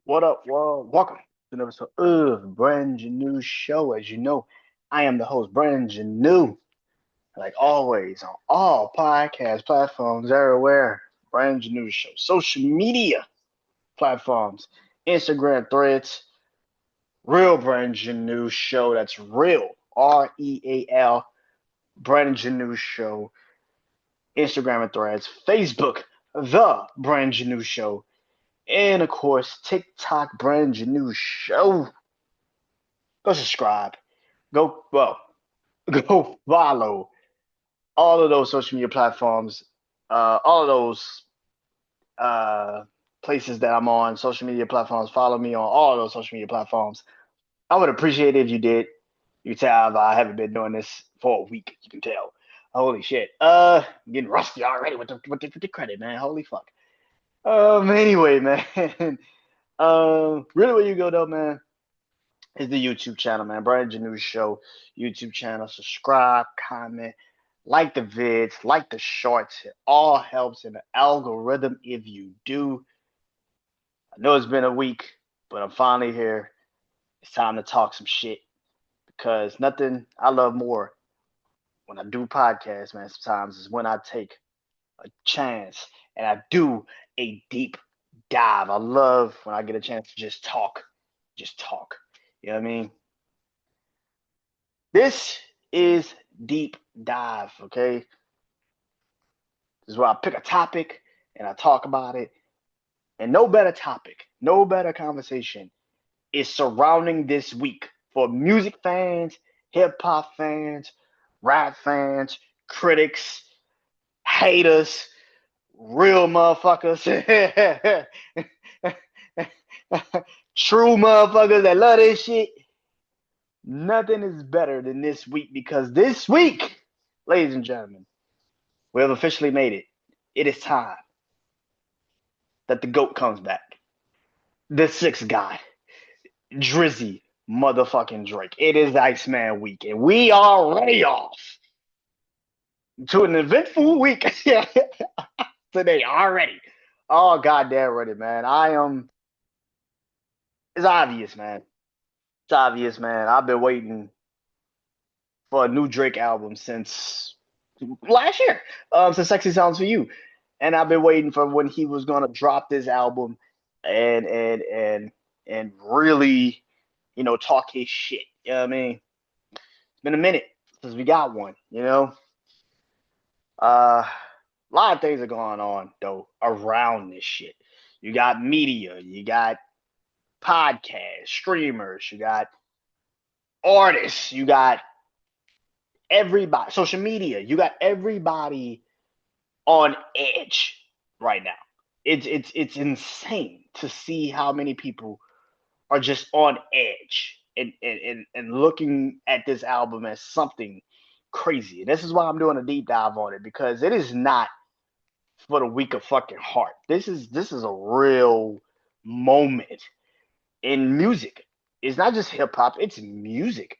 What up, world? Welcome to another episode of BrandonJaneauShow. As you know, I am the host, BrandonJaneau. Like always, on all podcast platforms everywhere, BrandonJaneauShow. Social media platforms, Instagram threads, real BrandonJaneauShow. That's real, REAL, BrandonJaneauShow. Instagram and threads, Facebook, The BrandonJaneauShow. And of course, TikTok, BrandonJaneauShow. Go subscribe. Well, go follow all of those social media platforms, all of those uh, places that I'm on, social media platforms. Follow me on all of those social media platforms. I would appreciate it if you did. You can tell I haven't been doing this for a week. You can tell. Holy shit. I'm getting rusty already with the credit, man. Holy fuck. Anyway, man. Really where you go though, man, is the YouTube channel, man. Brandon Janeau Show YouTube channel. Subscribe, comment, like the vids, like the shorts. It all helps in the algorithm if you do. I know it's been a week, but I'm finally here. It's time to talk some shit because nothing I love more when I do podcasts, man, sometimes is when I take a chance and I do a deep dive. I love when I get a chance to just talk. Just talk. You know what I mean? This is deep dive, okay? This is where I pick a topic and I talk about it. And no better topic, no better conversation is surrounding this week for music fans, hip hop fans, rap fans, critics, haters, real motherfuckers, true motherfuckers that love this shit. Nothing is better than this week because this week, ladies and gentlemen, we have officially made it. It is time that the GOAT comes back. The sixth guy, Drizzy motherfucking Drake. It is Iceman week, and we are already off to an eventful week today already. Oh goddamn ready, man. I am. It's obvious, man. It's obvious, man. I've been waiting for a new Drake album since last year, since "Sexy Sounds for You," and I've been waiting for when he was gonna drop this album and really, talk his shit. You know what I mean? It's been a minute since we got one. A lot of things are going on though around this shit. You got media, you got podcasts, streamers, you got artists, you got everybody, social media, you got everybody on edge right now. It's insane to see how many people are just on edge and looking at this album as something crazy. And this is why I'm doing a deep dive on it because it is not for the weak of fucking heart. This is a real moment in music. It's not just hip hop, it's music.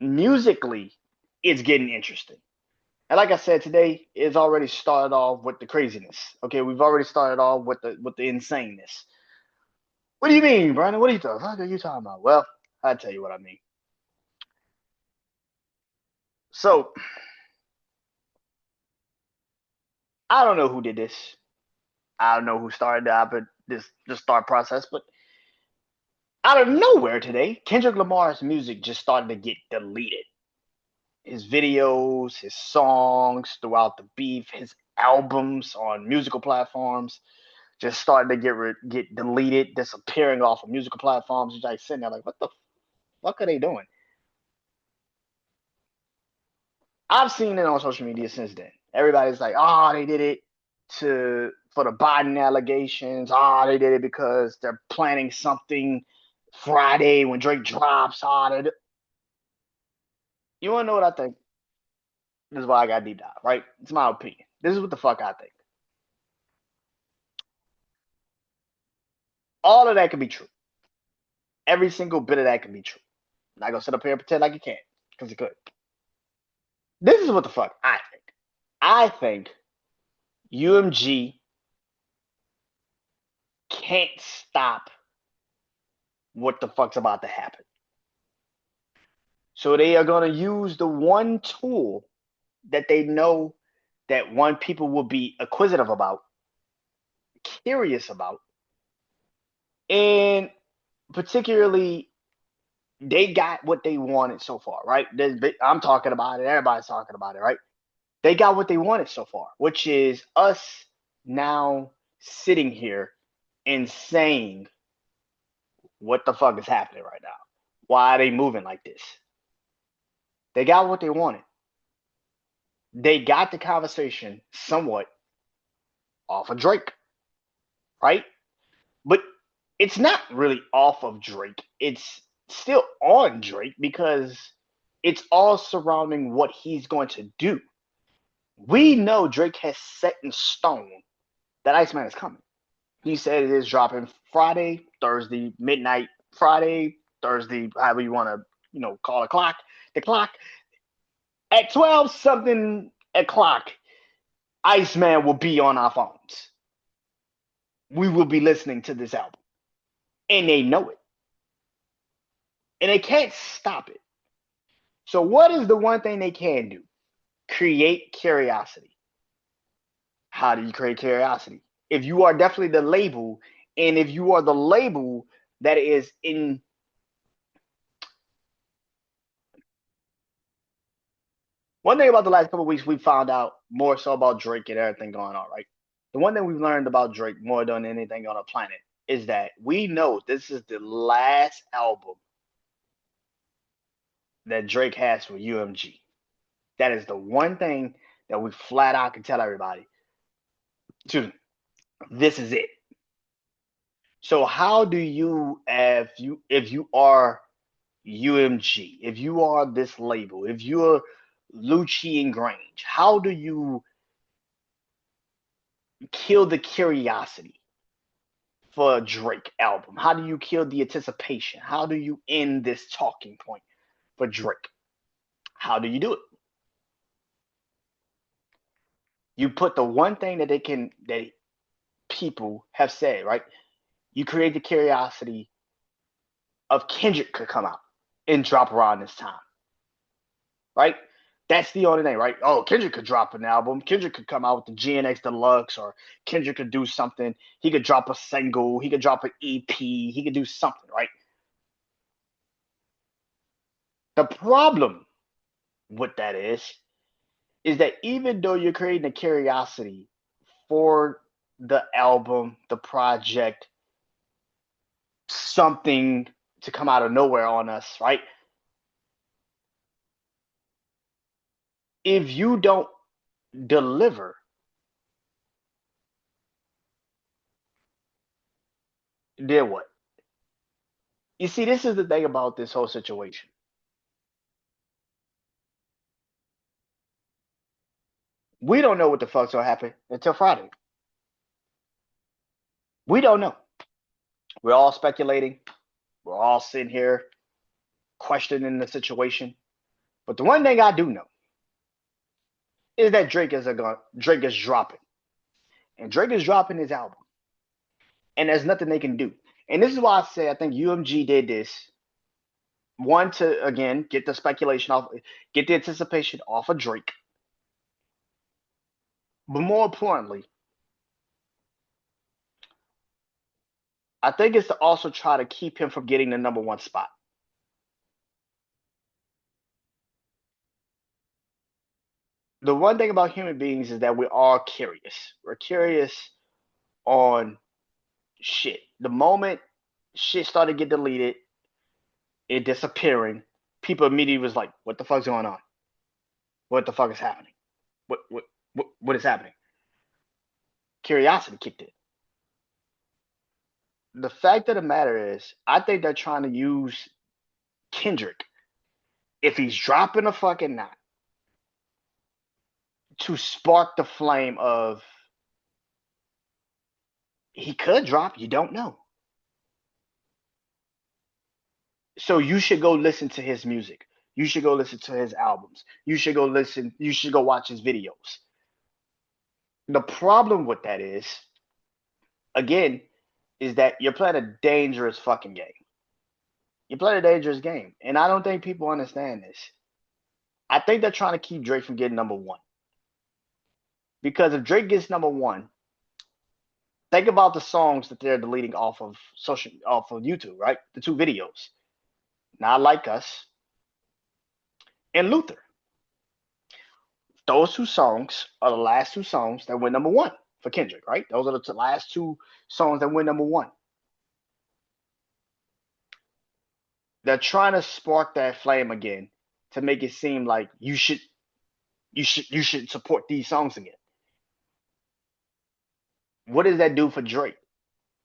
Musically, it's getting interesting. And like I said, today is already started off with the craziness. Okay, we've already started off with the insaneness. What do you mean, Brandon? What are you talking about? Well, I'll tell you what I mean. So I don't know who did this. I don't know who started this start process, but out of nowhere today, Kendrick Lamar's music just started to get deleted. His videos, his songs throughout the beef, his albums on musical platforms just started to get deleted, disappearing off of musical platforms. You're like sitting there like, what the fuck are they doing? I've seen it on social media since then. Everybody's like, oh, they did it to for the Biden allegations. Oh, they did it because they're planning something Friday when Drake drops. Oh, you want to know what I think? This is why I got deep dive, right? It's my opinion. This is what the fuck I think. All of that could be true. Every single bit of that could be true. I'm not gonna sit up here and pretend like it can't, because it could. This is what the fuck I think. I think UMG can't stop. what the fuck's about to happen. So they are going to use the one tool that they know that one people will be acquisitive about, curious about, and particularly they got what they wanted so far, right? I'm talking about it. Everybody's talking about it, right? They got what they wanted so far, which is us now sitting here and saying, what the fuck is happening right now? Why are they moving like this? They got what they wanted. They got the conversation somewhat off of Drake, right? But it's not really off of Drake. It's still on Drake because it's all surrounding what he's going to do. We know Drake has set in stone that Iceman is coming. He said it is dropping Friday, Thursday, midnight, Friday, Thursday, however you want to, call the clock. At 12 something o'clock, Iceman will be on our phones. We will be listening to this album. And they know it. And they can't stop it. So what is the one thing they can do? Create curiosity. How do you create curiosity? If you are definitely the label, and if you are the label that is in one thing about the last couple of weeks, we found out more so about Drake and everything going on, right? The one thing we've learned about Drake more than anything on the planet is that we know this is the last album that Drake has for UMG. That is the one thing that we flat out can tell everybody. This is it. So how do you, if you are UMG, if you are this label, if you're Lucci and Grange, how do you kill the curiosity for a Drake album? How do you kill the anticipation? How do you end this talking point for Drake? How do you do it? You put the one thing that people have said, right? You create the curiosity of Kendrick could come out and drop around this time, right? That's the only thing, right? Oh, Kendrick could drop an album. Kendrick could come out with the GNX Deluxe, or Kendrick could do something. He could drop a single. He could drop an EP. He could do something, right? The problem with that is that even though you're creating a curiosity for the album, the project, something to come out of nowhere on us, right? If you don't deliver, then what? You see, this is the thing about this whole situation. We don't know what the fuck's gonna happen until Friday. We don't know. We're all speculating. We're all sitting here questioning the situation. But the one thing I do know is that Drake is dropping. And Drake is dropping his album. And there's nothing they can do. And this is why I say I think UMG did this. One, to again get the speculation off, get the anticipation off of Drake. But more importantly, I think it's to also try to keep him from getting the number one spot. The one thing about human beings is that we're all curious. We're curious on shit. The moment shit started to get deleted, it disappearing, people immediately was like, "What the fuck's going on? What the fuck is happening? What is happening?" Curiosity kicked in. The fact of the matter is, I think they're trying to use Kendrick, if he's dropping a fucking knot, to spark the flame of he could drop. You don't know. So you should go listen to his music. You should go listen to his albums. You should go listen. You should go watch his videos. The problem with that is, again, is that you're playing a dangerous fucking game. You play a dangerous game, and I don't think people understand this. I think they're trying to keep Drake from getting number one because if Drake gets number one, think about the songs that they're deleting off of YouTube, right? The two videos, Not Like Us and Luther. Those two songs are the last two songs that went number one for Kendrick, right? Those are the last two songs that went number one. They're trying to spark that flame again to make it seem like you should support these songs again. What does that do for Drake?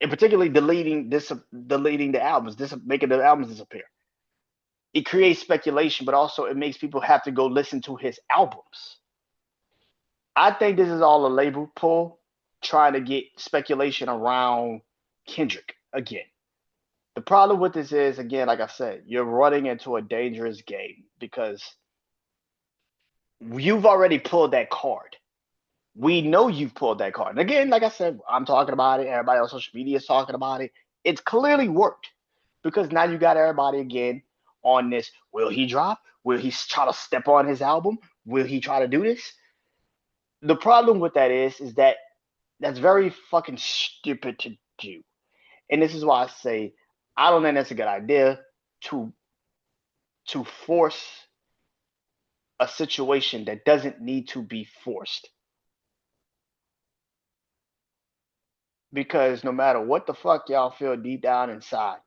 And particularly deleting the albums, making the albums disappear. It creates speculation, but also it makes people have to go listen to his albums. I think this is all a label pull, trying to get speculation around Kendrick again. The problem with this is, again, like I said, you're running into a dangerous game because you've already pulled that card. We know you've pulled that card. And again, like I said, I'm talking about it. Everybody on social media is talking about it. It's clearly worked because now you got everybody again on this. Will he drop? Will he try to step on his album? Will he try to do this? The problem with that is that that's very fucking stupid to do. And this is why I say I don't think that's a good idea to force a situation that doesn't need to be forced. Because no matter what the fuck y'all feel deep down inside,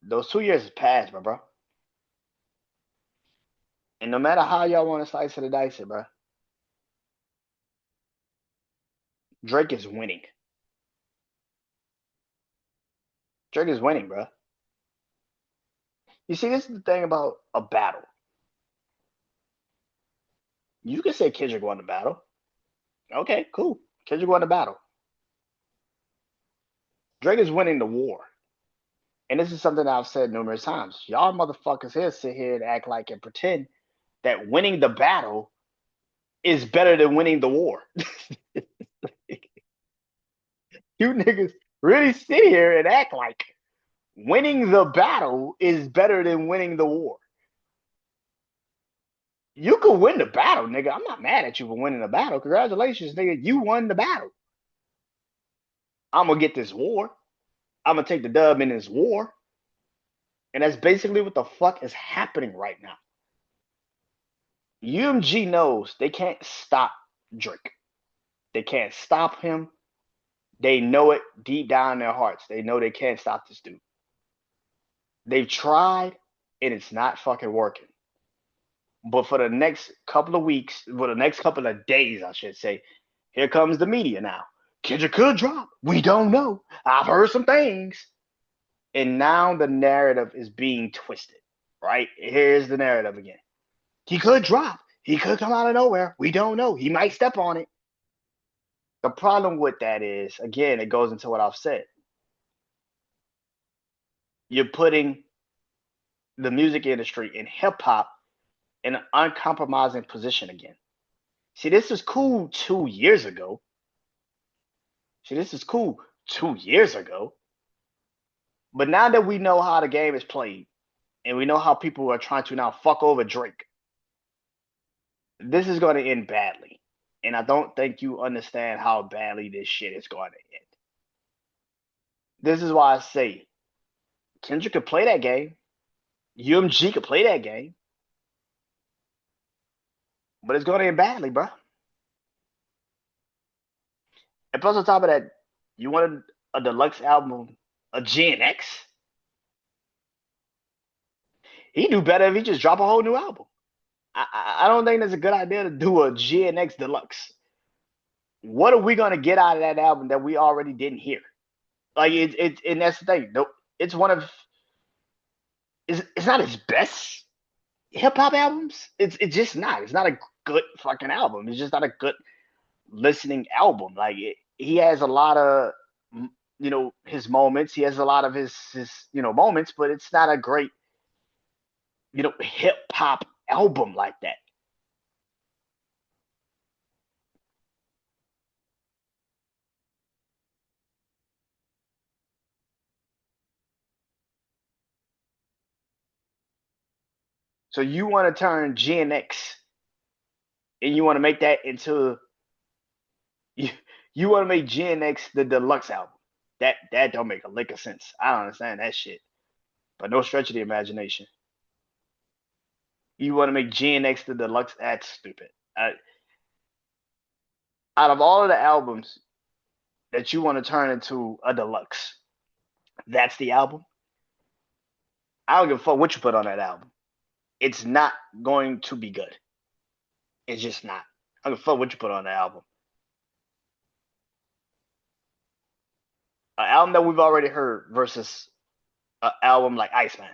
those 2 years have passed, bro. And no matter how y'all want to slice it or dice it, bro, Drake is winning. Drake is winning, bro. You see, this is the thing about a battle. You can say Kendrick won the battle. Okay, cool. Kendrick won the battle. Drake is winning the war. And this is something I've said numerous times. Y'all motherfuckers here sit here and act like and pretend that winning the battle is better than winning the war. You niggas really sit here and act like winning the battle is better than winning the war. You could win the battle, nigga. I'm not mad at you for winning the battle. Congratulations, nigga. You won the battle. I'm gonna get this war. I'm gonna take the dub in this war. And that's basically what the fuck is happening right now. UMG knows they can't stop Drake. They can't stop him. They know it deep down in their hearts. They know they can't stop this dude. They've tried and it's not fucking working. But for the next couple of weeks, for the next couple of days, I should say, here comes the media now. Kendrick could drop. We don't know. I've heard some things. And now the narrative is being twisted, right? Here's the narrative again. He could drop. He could come out of nowhere. We don't know. He might step on it. The problem with that is, again, it goes into what I've said. You're putting the music industry in hip hop in an uncompromising position again. See, this is cool 2 years ago. But now that we know how the game is played and we know how people are trying to now fuck over Drake, this is going to end badly. And I don't think you understand how badly this shit is going to end. This is why I say Kendrick could play that game. UMG could play that game. But it's going to end badly, bro. And plus, on top of that, you wanted a deluxe album, a GNX? He'd do better if he just drop a whole new album. I don't think that's a good idea to do a GNX deluxe. What are we gonna get out of that album that we already didn't hear? Like and that's the thing. Nope. It's one of it's not his best hip hop albums. It's just not. It's not a good fucking album. It's just not a good listening album. Like he has a lot of his moments. He has a lot of his moments, but it's not a great hip hop album like that. So you want to turn Gen X and you want to make that into you, you want to make Gen X the deluxe album. That don't make a lick of sense. I don't understand that shit. But no stretch of the imagination. You want to make Gen X the deluxe? That's stupid. Out of all of the albums that you want to turn into a deluxe, that's the album. I don't give a fuck what you put on that album. It's not going to be good. It's just not. I don't give a fuck what you put on the album. An album that we've already heard versus an album like Iceman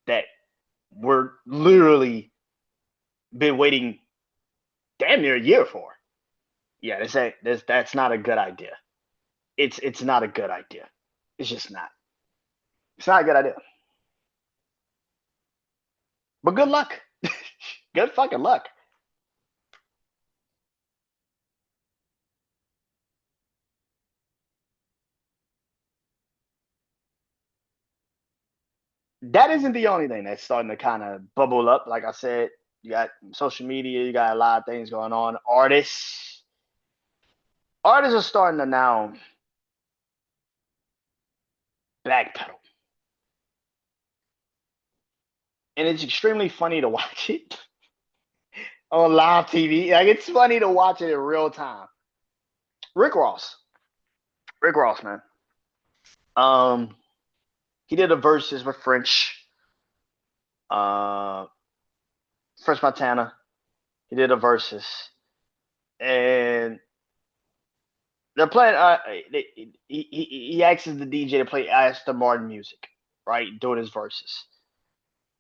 that we're literally been waiting damn near a year for. Yeah, that's not a good idea. It's not a good idea. It's just not. It's not a good idea. But good luck. Good fucking luck. That isn't the only thing that's starting to kind of bubble up. Like I said, you got social media, you got a lot of things going on. Artists are starting to now backpedal. And it's extremely funny to watch it on live TV. Like it's funny to watch it in real time. Rick Ross. Rick Ross, man. Um, he did a verses with uh, French Montana. He did a verses, and they're playing. He asks the DJ to play Aston Martin music, right, doing his verses.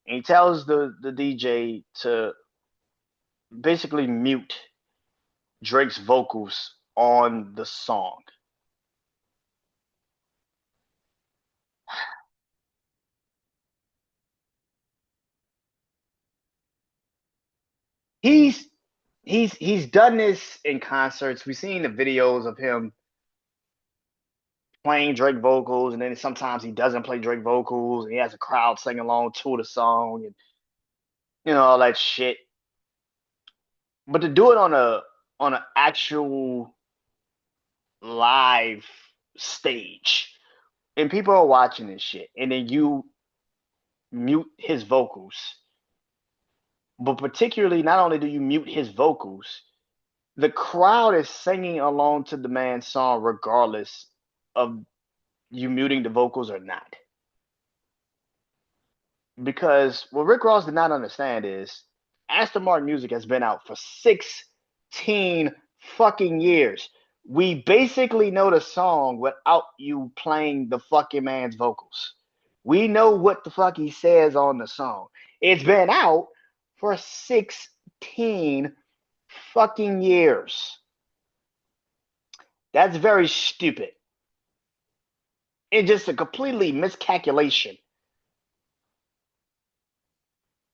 And he tells the DJ to basically mute Drake's vocals on the song. He's he's done this in concerts. We've seen the videos of him playing Drake vocals, and then sometimes he doesn't play Drake vocals, and he has a crowd sing along to the song, and all that shit. But to do it on an actual live stage, and people are watching this shit, and then you mute his vocals, but particularly not only do you mute his vocals, the crowd is singing along to the man's song regardless of you muting the vocals or not. Because what Rick Ross did not understand is Aston Martin music has been out for 16 fucking years. We basically know the song without you playing the fucking man's vocals. We know what the fuck he says on the song. It's been out for 16 fucking years. That's very stupid. And just a completely miscalculation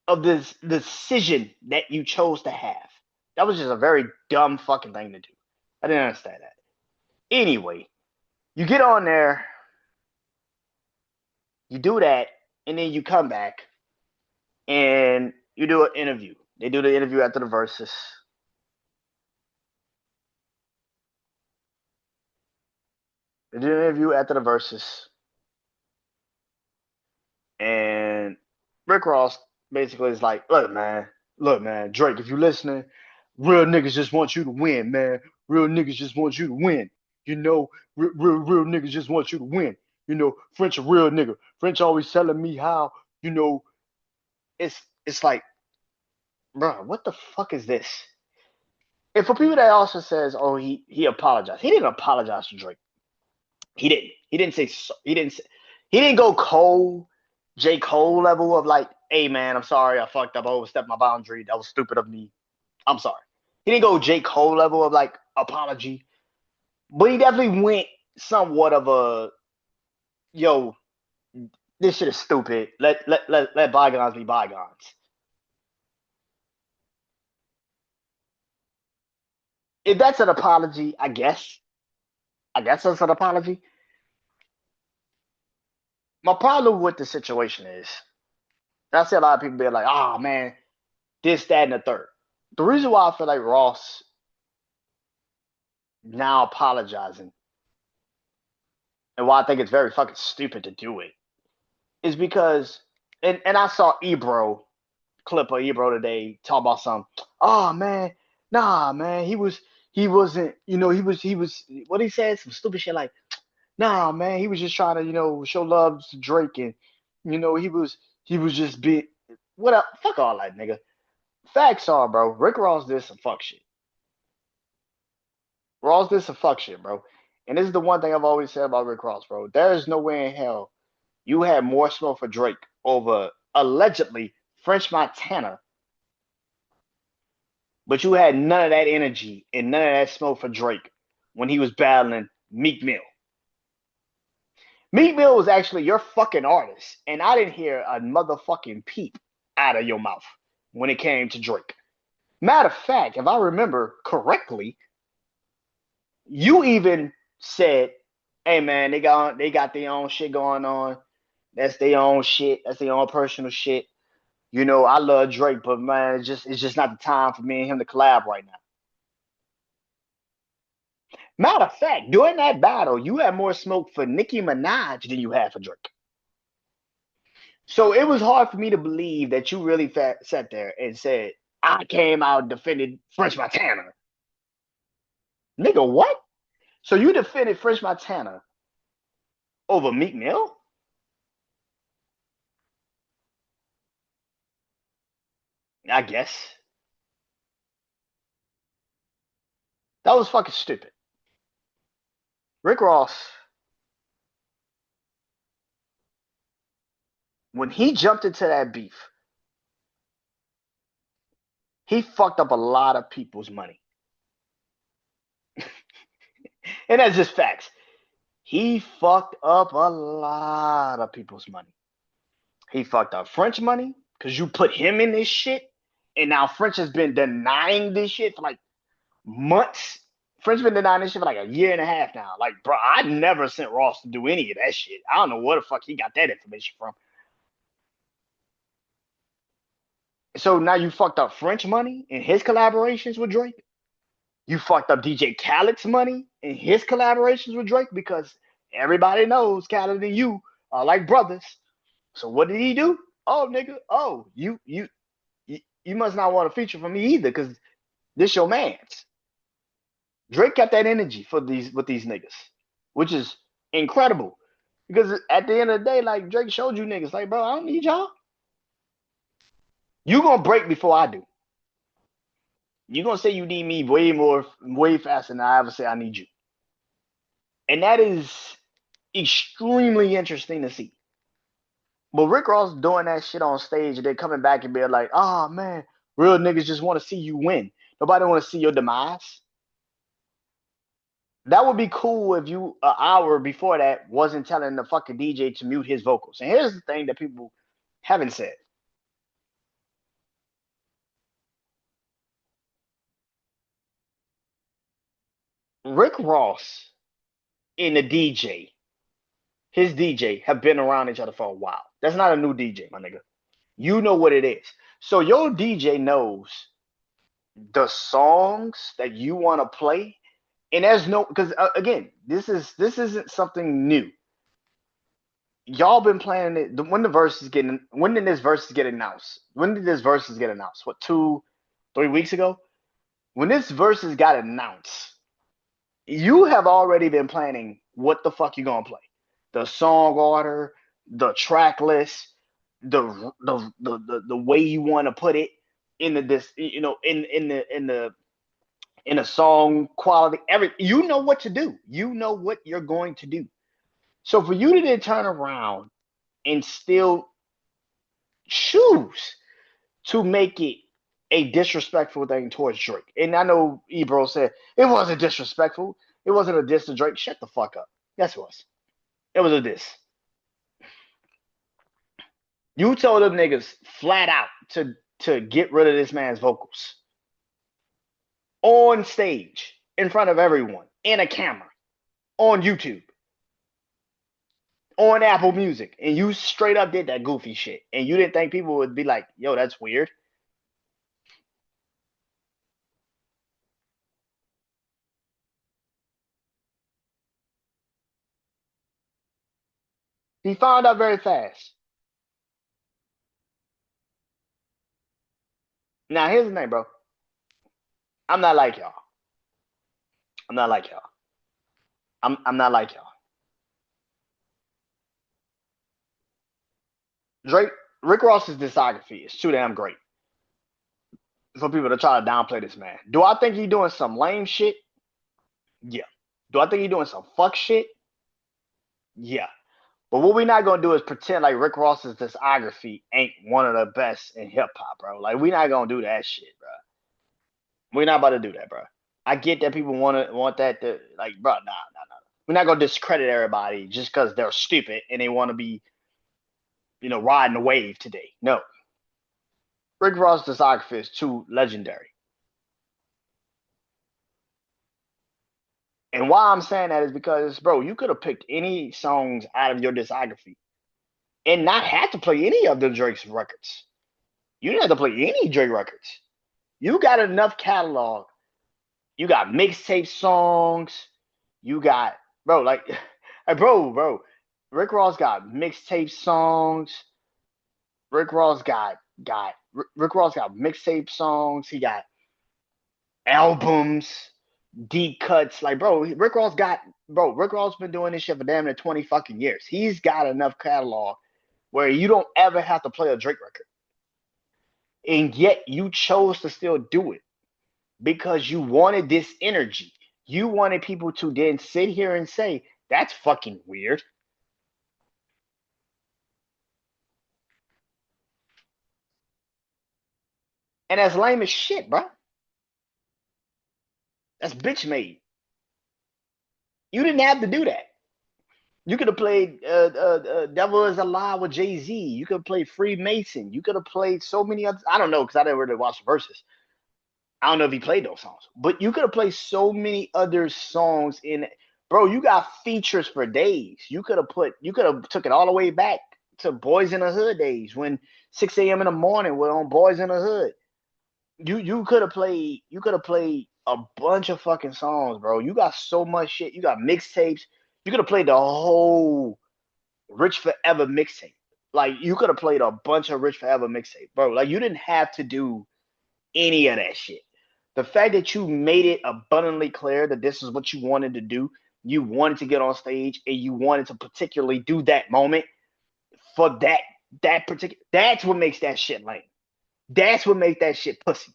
of this decision that you chose to have. That was just a very dumb fucking thing to do. I didn't understand that. Anyway, you get on there, you do that, and then you come back and you do an interview. They do the interview after the verses. They do an interview after the verses. And Rick Ross basically is like, look, man, Drake, if you listening, real niggas just want you to win, man. Real niggas just want you to win. Real niggas just want you to win. French a real nigga. French always telling me how, you know, it's like, bro, what the fuck is this? And for people that also says, oh, he apologized. He didn't apologize to Drake. He didn't. He didn't say so. He didn't go J. Cole level of like, hey man, I'm sorry, I fucked up, I overstepped my boundary. That was stupid of me. I'm sorry. He didn't go J. Cole level of like apology, but he definitely went somewhat of a yo, this shit is stupid. Let bygones be bygones. If that's an apology, I guess. I guess that's an apology. My problem with the situation is And I see a lot of people being like, oh man, this, that, and the third. The reason why I feel like Ross now apologizing and why I think it's very fucking stupid to do it is because, and I saw Ebro, clip of Ebro today, talk about something. Oh man, nah man, he wasn't, he was what he said, some stupid shit like, nah man, he was just trying to, show love to Drake, and he was just being, what up, fuck all that, nigga. Facts are, bro, Rick Ross did some fuck shit. Ross did some fuck shit, bro. And this is the one thing I've always said about Rick Ross, bro. There is no way in hell you had more smoke for Drake over allegedly French Montana, but you had none of that energy and none of that smoke for Drake when he was battling Meek Mill. Meek Mill was actually your fucking artist, and I didn't hear a motherfucking peep out of your mouth when it came to Drake. Matter of fact, if I remember correctly, you even said, "Hey man, they got their own shit going on. That's their own shit. That's their own personal shit. I love Drake, but man, it's just not the time for me and him to collab right now." Matter of fact, during that battle, you had more smoke for Nicki Minaj than you had for Drake. So it was hard for me to believe that you really sat there and said, "I came out and defended French Montana." Nigga, what? So you defended French Montana over Meek Mill? I guess. That was fucking stupid. Rick Ross, when he jumped into that beef, he fucked up a lot of people's money. And that's just facts. He fucked up a lot of people's money. He fucked up French money because you put him in this shit. And now French has been denying this shit for like months. French been denying this shit for like a year and a half now. Like, bro, I never sent Ross to do any of that shit. I don't know where the fuck he got that information from. So now you fucked up French money in his collaborations with Drake. You fucked up DJ Khaled's money in his collaborations with Drake because everybody knows Khaled and you are like brothers. So what did he do? Oh, nigga. Oh, you must not want to feature for me either because this your man's. Drake got that energy for these with these niggas, which is incredible. Because at the end of the day, like Drake showed you niggas, like, bro, I don't need y'all. You gonna break before I do. You gonna say you need me way faster than I ever say I need you. And that is extremely interesting to see. But Rick Ross doing that shit on stage and then coming back and being like, oh man, real niggas just want to see you win. Nobody want to see your demise. That would be cool if you an hour before that wasn't telling the fucking DJ to mute his vocals. And here's the thing that people haven't said. Rick Ross and his DJ have been around each other for a while. That's not a new DJ, my nigga. You know what it is. So your DJ knows the songs that you want to play, and there's no because again, this isn't something new. Y'all been playing it when did this verse get announced? When did this verses get announced? What, 2, 3 weeks ago? When this verses got announced, you have already been planning what the fuck you gonna play. The song order, the track list, the way you want to put it in the song quality, you know what to do. You know what you're going to do. So for you to then turn around and still choose to make it a disrespectful thing towards Drake. And I know Ebro said it wasn't disrespectful. It wasn't a diss to Drake. Shut the fuck up. Yes, it was. It was a diss. You told them niggas flat out to get rid of this man's vocals on stage in front of everyone in a camera on YouTube. on Apple Music, and you straight up did that goofy shit, and you didn't think people would be like, "Yo, that's weird." He found out very fast. Now here's the thing, bro. I'm not like y'all. I'm not like y'all. I'm not like y'all. Drake, Rick Ross's discography is too damn great for people to try to downplay this man. Do I think he doing some lame shit? Yeah. Do I think he doing some fuck shit? Yeah. But what we're not gonna do is pretend like Rick Ross's discography ain't one of the best in hip hop, bro. Like we're not gonna do that shit, bro. We're not about to do that, bro. I get that people want that to like, bro. Nah. We're not gonna discredit everybody just because they're stupid and they want to be, riding the wave today. No, Rick Ross's discography is too legendary. And why I'm saying that is because, bro, you could have picked any songs out of your discography and not had to play any of the Drake's records. You didn't have to play any Drake records. You got enough catalog. You got mixtape songs. You got, bro, like, bro. Rick Ross got mixtape songs. Rick Ross got mixtape songs. He got albums, deep cuts. Like, Rick Ross been doing this shit for damn near 20 fucking years. He's got enough catalog where you don't ever have to play a Drake record. And yet you chose to still do it because you wanted this energy. You wanted people to then sit here and say, that's fucking weird. And that's lame as shit, bro. That's bitch made. You didn't have to do that. You could have played Devil is Alive with Jay Z. You could have played Freemason. You could have played so many others. I don't know because I didn't really watch the verses. I don't know if he played those songs, but you could have played so many other songs in. Bro, you got features for days. You could have took it all the way back to Boys in the Hood days when 6 a.m. in the morning we're on Boys in the Hood. You could have played a bunch of fucking songs, bro. You got so much shit. You got mixtapes. You could have played the whole Rich Forever mixtape. Like you could have played a bunch of Rich Forever mixtape, bro. Like you didn't have to do any of that shit. The fact that you made it abundantly clear that this is what you wanted to do, you wanted to get on stage and you wanted to particularly do that moment for that particular. That's what makes that shit lame. That's what makes that shit pussy.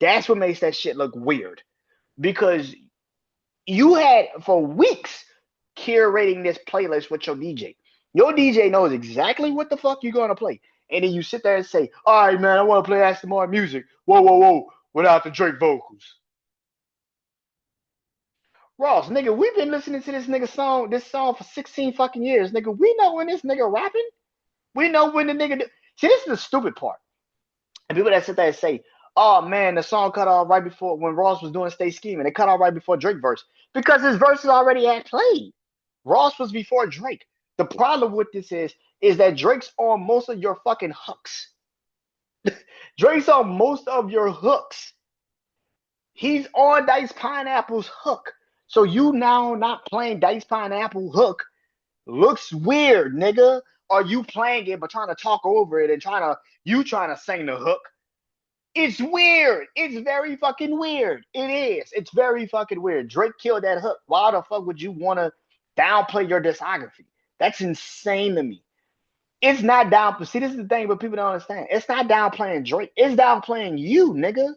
That's what makes that shit look weird because you had for weeks curating this playlist with your DJ. Your DJ knows exactly what the fuck you're gonna play, and then you sit there and say, "All right, man, I want to play Aston Martin music." Whoa, without the Drake vocals. Ross, nigga, we've been listening to this song for 16 fucking years, nigga. We know when this nigga rapping. We know when the nigga. See, this is the stupid part. And people that sit there and say, "Oh man, the song cut off right before when Ross was doing Stay Scheming. It cut off right before Drake verse because his verses already had played. Ross was before Drake. The problem with this is that Drake's on most of your fucking hooks. Drake's on most of your hooks. He's on Dice Pineapple's hook. So you now not playing Dice Pineapple hook looks weird, nigga. Are you playing it but trying to talk over it and trying to sing the hook? It's weird. It's very fucking weird. It is. It's very fucking weird. Drake killed that hook. Why the fuck would you want to downplay your discography? That's insane to me. It's not down. See, this is the thing, but people don't understand. It's not downplaying Drake. It's downplaying you, nigga,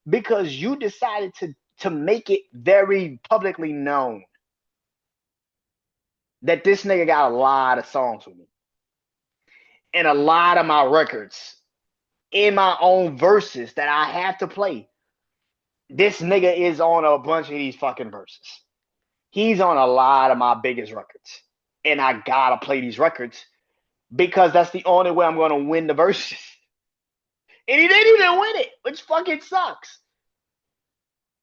because you decided to make it very publicly known that this nigga got a lot of songs with me and a lot of my records in my own verses that I have to play. This nigga is on a bunch of these fucking verses. He's on a lot of my biggest records. And I gotta play these records because that's the only way I'm gonna win the verses. And he didn't even win it, which fucking sucks.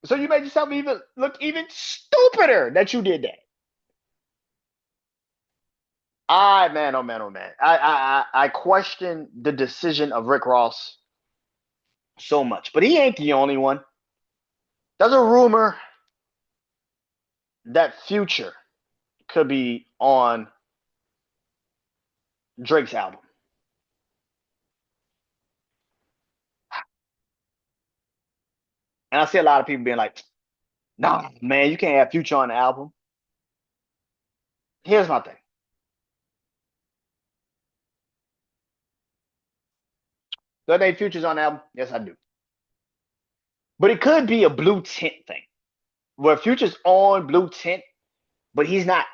So you made yourself even look even stupider that you did that. I man, oh man, oh man. I question the decision of Rick Ross so much, but he ain't the only one. There's a rumor that Future could be on Drake's album, and I see a lot of people being like, "Nah, man, you can't have Future on the album." Here's my thing: do I think Future's on the album? Yes, I do. But it could be a blue tint thing, where Future's on blue tint, but he's not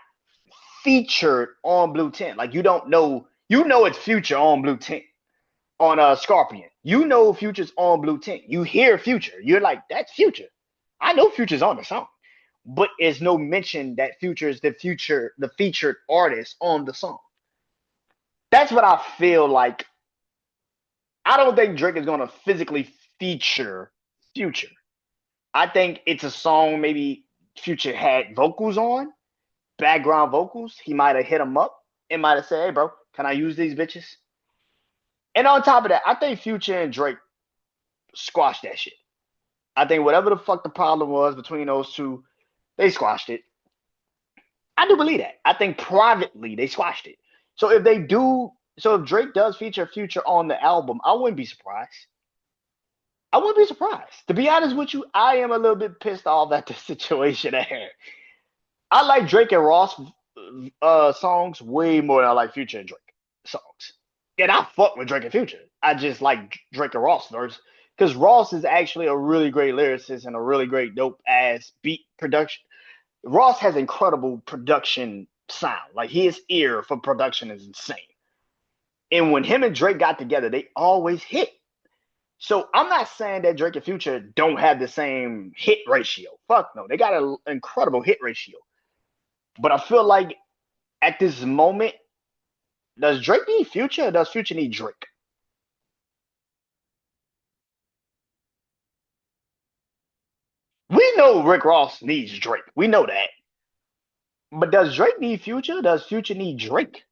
featured on blue tint. Like you know it's Future on blue tint on Scorpion. You know Future's on blue tint. You hear Future. You're like, that's Future. I know Future's on the song. But there's no mention that Future's the featured artist on the song. That's what I feel like. I don't think Drake is gonna physically feature Future. I think it's a song maybe Future had vocals on, background vocals. He might have hit him up and might have said, "Hey, bro, can I use these bitches?" And on top of that, I think Future and Drake squashed that shit. I think whatever the fuck the problem was between those two, they squashed it. I do believe that. I think privately they squashed it. So if they do, so if Drake does feature Future on the album, I wouldn't be surprised. I wouldn't be surprised. To be honest with you, I am a little bit pissed off at the situation at hand. I like Drake and Ross songs way more than I like Future and Drake songs. And I fuck with Drake and Future. I just like Drake and Ross verse because Ross is actually a really great lyricist and a really great dope ass beat production. Ross has incredible production sound. Like his ear for production is insane. And when him and Drake got together, they always hit. So I'm not saying that Drake and Future don't have the same hit ratio. Fuck no, they got an incredible hit ratio. But I feel like at this moment, does Drake need Future or does Future need Drake? We know Rick Ross needs Drake. We know that. But does Drake need Future? Does Future need Drake?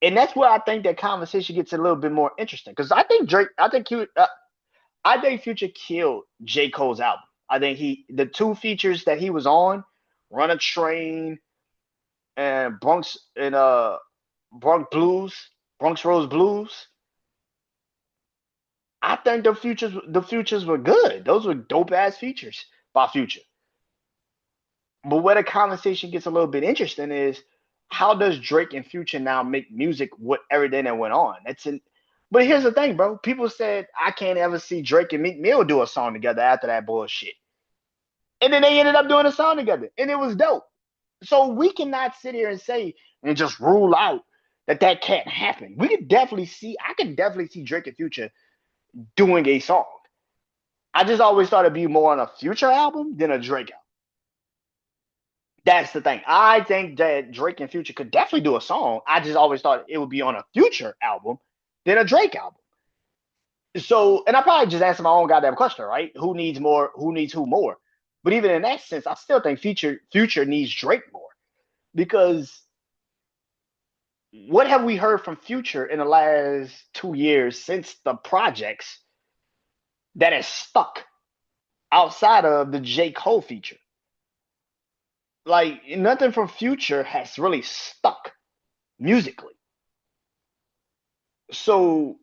And that's where I think that conversation gets a little bit more interesting. Because I think Drake, I think Future killed J. Cole's album. I think the two features that he was on, Run a Train and Bronx Blues, Bronx Rose Blues. I think the futures were good. Those were dope ass features by Future. But where the conversation gets a little bit interesting is how does Drake and Future now make music with everything that went on? But here's the thing, bro. People said I can't ever see Drake and Meek Mill do a song together after that bullshit. And then they ended up doing a song together, and it was dope. So we cannot sit here and say and just rule out that that can't happen. I could definitely see Drake and Future doing a song. I just always thought it'd be more on a Future album than a Drake album. That's the thing. I think that Drake and Future could definitely do a song. I just always thought it would be on a Future album than a Drake album. So, and I probably just answered my own goddamn question, right? Who needs more? Who needs who more? But even in that sense, I still think Future needs Drake more because what have we heard from Future in the last 2 years since the projects that has stuck outside of the J. Cole feature? Like nothing from Future has really stuck musically. So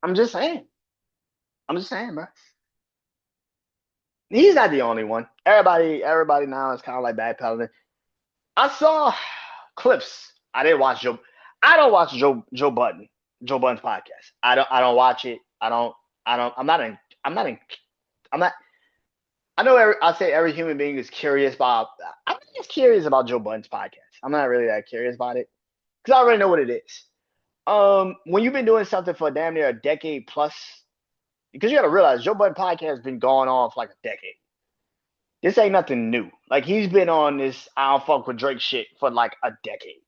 I'm just saying. I'm just saying, bro. He's not the only one. Everybody now is kind of like backpedaling. I saw clips. I didn't watch Joe. I don't watch Joe Budden. Joe Budden's podcast. I don't watch it. I don't. I'm not in. I'm not in. I'm not. I know. I say every human being is curious about. I'm just curious about Joe Budden's podcast. I'm not really that curious about it because I already know what it is. When you've been doing something for damn near a decade plus, because you got to realize Joe Budden podcast has been going on for like a decade. This ain't nothing new. Like he's been on this I don't fuck with Drake shit for like a decade.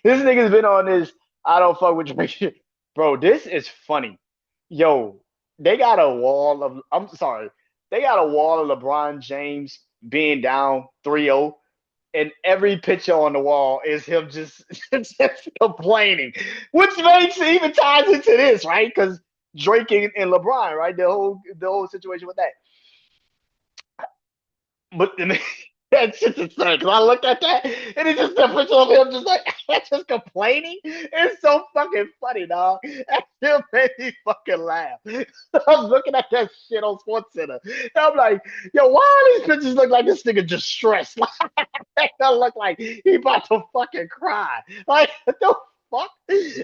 This nigga's been on this I don't fuck with Drake shit. Bro, this is funny. Yo, they got a wall of I'm sorry. They got a wall of LeBron James being down 3-0, and every picture on the wall is him just complaining, which makes even ties into this, right? Because Drake and LeBron, right? The whole situation with that. But that's just insane. Cause I looked at that and it's just a picture of him just like just complaining. It's so fucking funny, dog. That still made me fucking laugh. I'm looking at that shit on SportsCenter. And I'm like, yo, why do these pictures look like this nigga just stressed? Like, that look like he about to fucking cry. Like, what the fuck?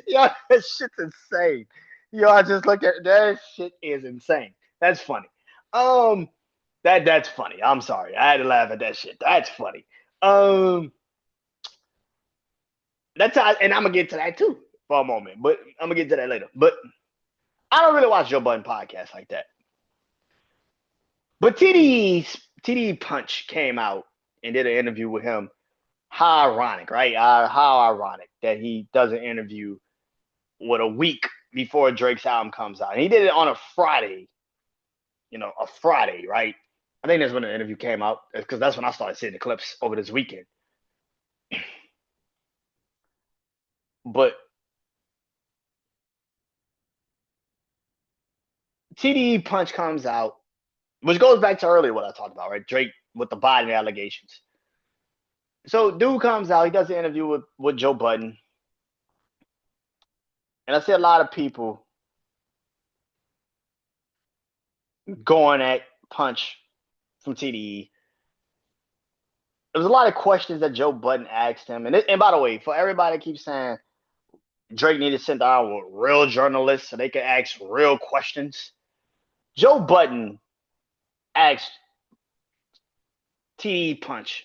Yo, that shit's insane. Yo, I just looked at that shit is insane. That's funny. Um, that's funny. I'm sorry. I had to laugh at that shit. That's funny. Um, that's how, and I'm gonna get to that too for a moment, but I'm gonna get to that later. But I don't really watch Joe Budden podcast like that. But TD Punch came out and did an interview with him. How ironic, right? How ironic that he does an interview with a week before Drake's album comes out. And he did it on a Friday. A Friday, right? I think that's when the interview came out because that's when I started seeing the clips over this weekend. But TDE Punch comes out, which goes back to earlier what I talked about, right? Drake with the Biden allegations. So dude comes out, he does an interview with Joe Budden. And I see a lot of people going at Punch from TDE. There was a lot of questions that Joe Budden asked him. And by the way, for everybody that keeps saying Drake needed to sit down with real journalists so they could ask real questions, Joe Budden asked TDE Punch,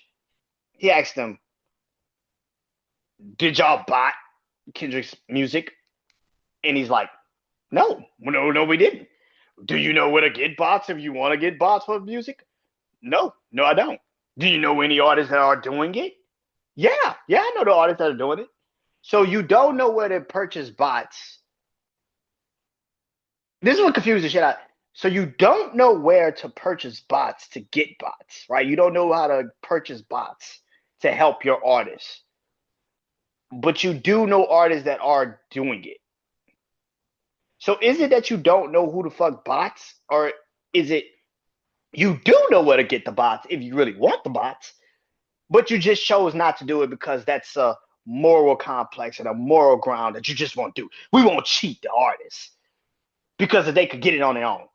he asked them, did y'all buy Kendrick's music? And he's like, no, we didn't. Do you know where to get bots if you want to get bots for music? No, I don't. Do you know any artists that are doing it? Yeah, I know the artists that are doing it. So you don't know where to purchase bots. This is what confuses the shit out. So you don't know where to purchase bots to get bots, right? You don't know how to purchase bots to help your artists. But you do know artists that are doing it. So is it that you don't know who the fuck bots, or is it you do know where to get the bots if you really want the bots, but you just chose not to do it because that's a moral complex and a moral ground that you just won't do. We won't cheat the artists because they could get it on their own.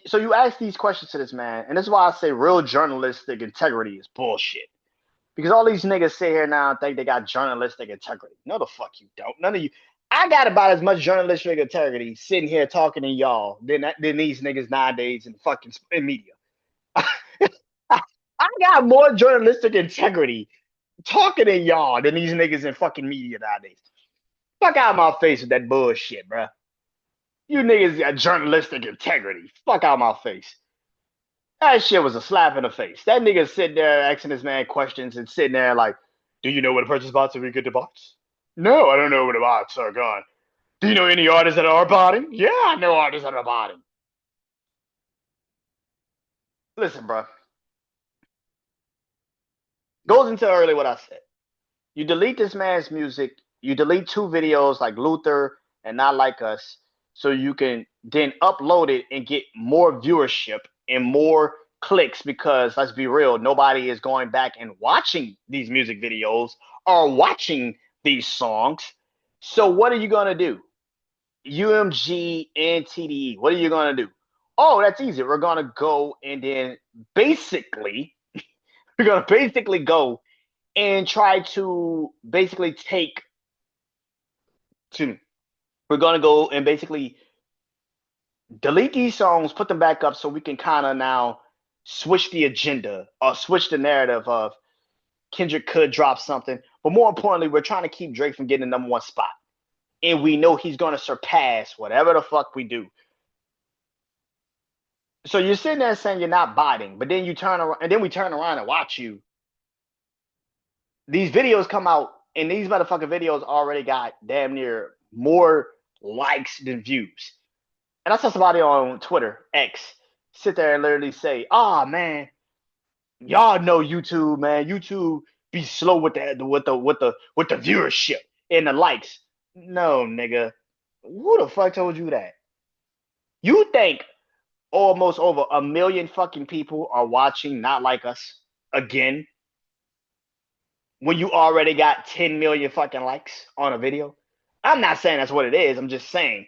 So you ask these questions to this man, and this is why I say real journalistic integrity is bullshit. Because all these niggas sit here now and think they got journalistic integrity. No, the fuck you don't. None of you. I got about as much journalistic integrity sitting here talking to y'all than these niggas nowadays in media. I got more journalistic integrity talking to y'all than these niggas in fucking media nowadays. Fuck out of my face with that bullshit, bruh. You niggas got journalistic integrity. Fuck out of my face. That shit was a slap in the face. That nigga sitting there asking this man questions and sitting there like, do you know where to purchase bots if we get the bots? No, I don't know where the bots are gone. Do you know any artists that are botting? Yeah, I know artists that are botting. Listen, bro. Goes into earlier what I said. You delete this man's music. You delete 2 videos like Luther and Not Like Us so you can then upload it and get more viewership and more clicks because let's be real, nobody is going back and watching these music videos or watching these songs. So what are you going to do? UMG and TDE, what are you going to do? Oh, that's easy. We're going to go and then basically go and try to basically we're going to go and basically delete these songs, put them back up so we can kind of now switch the agenda or switch the narrative of Kendrick could drop something. But more importantly, we're trying to keep Drake from getting the #1 spot. And we know he's going to surpass whatever the fuck we do. So you're sitting there saying you're not botting, but then you turn around and then we turn around and watch you. These videos come out and these motherfucking videos already got damn near more likes than views. And I saw somebody on Twitter, X, sit there and literally say, "Ah, man, y'all know YouTube, man. YouTube be slow with the viewership and the likes." No, nigga. Who the fuck told you that? You think almost over a million fucking people are watching Not Like Us again when you already got 10 million fucking likes on a video? I'm not saying that's what it is. I'm just saying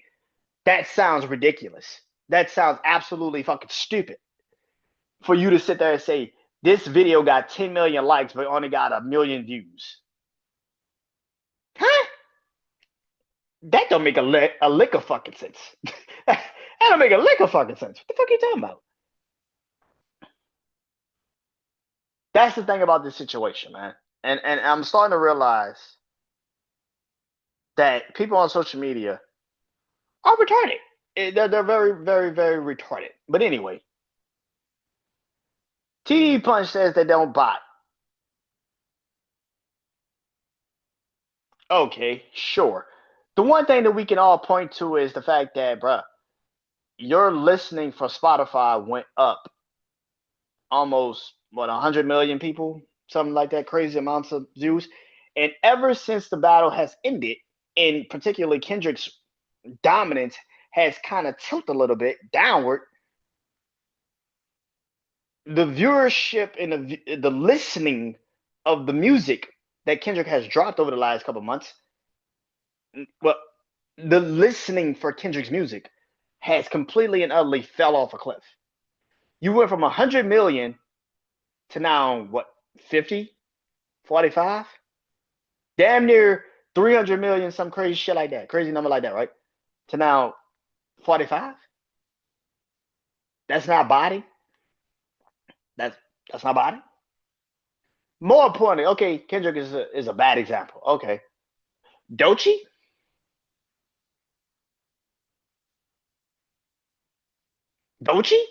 that sounds ridiculous. That sounds absolutely fucking stupid for you to sit there and say, this video got 10 million likes, but only got a million views. Huh? That don't make a lick of fucking sense. That don't make a lick of fucking sense. What the fuck are you talking about? That's the thing about this situation, man. And I'm starting to realize that people on social media are retarded. They're very, very, very retarded. But anyway, TD Punch says they don't bot. Okay, sure. The one thing that we can all point to is the fact that, bruh, your listening for Spotify went up almost, what, 100 million people? Something like that, crazy amounts of views. And ever since the battle has ended, and particularly Kendrick's dominance has kind of tilted a little bit downward, the viewership and the listening of the music that Kendrick has dropped over the last couple months, well, the listening for Kendrick's music has completely and utterly fell off a cliff. You went from 100 million to now what, 50, 45, damn near 300 million, some crazy shit like that, crazy number like that, right? To now 45. That's not body. That's that's not body. More importantly, okay, Kendrick is a bad example. Okay, Dochi, Dochi,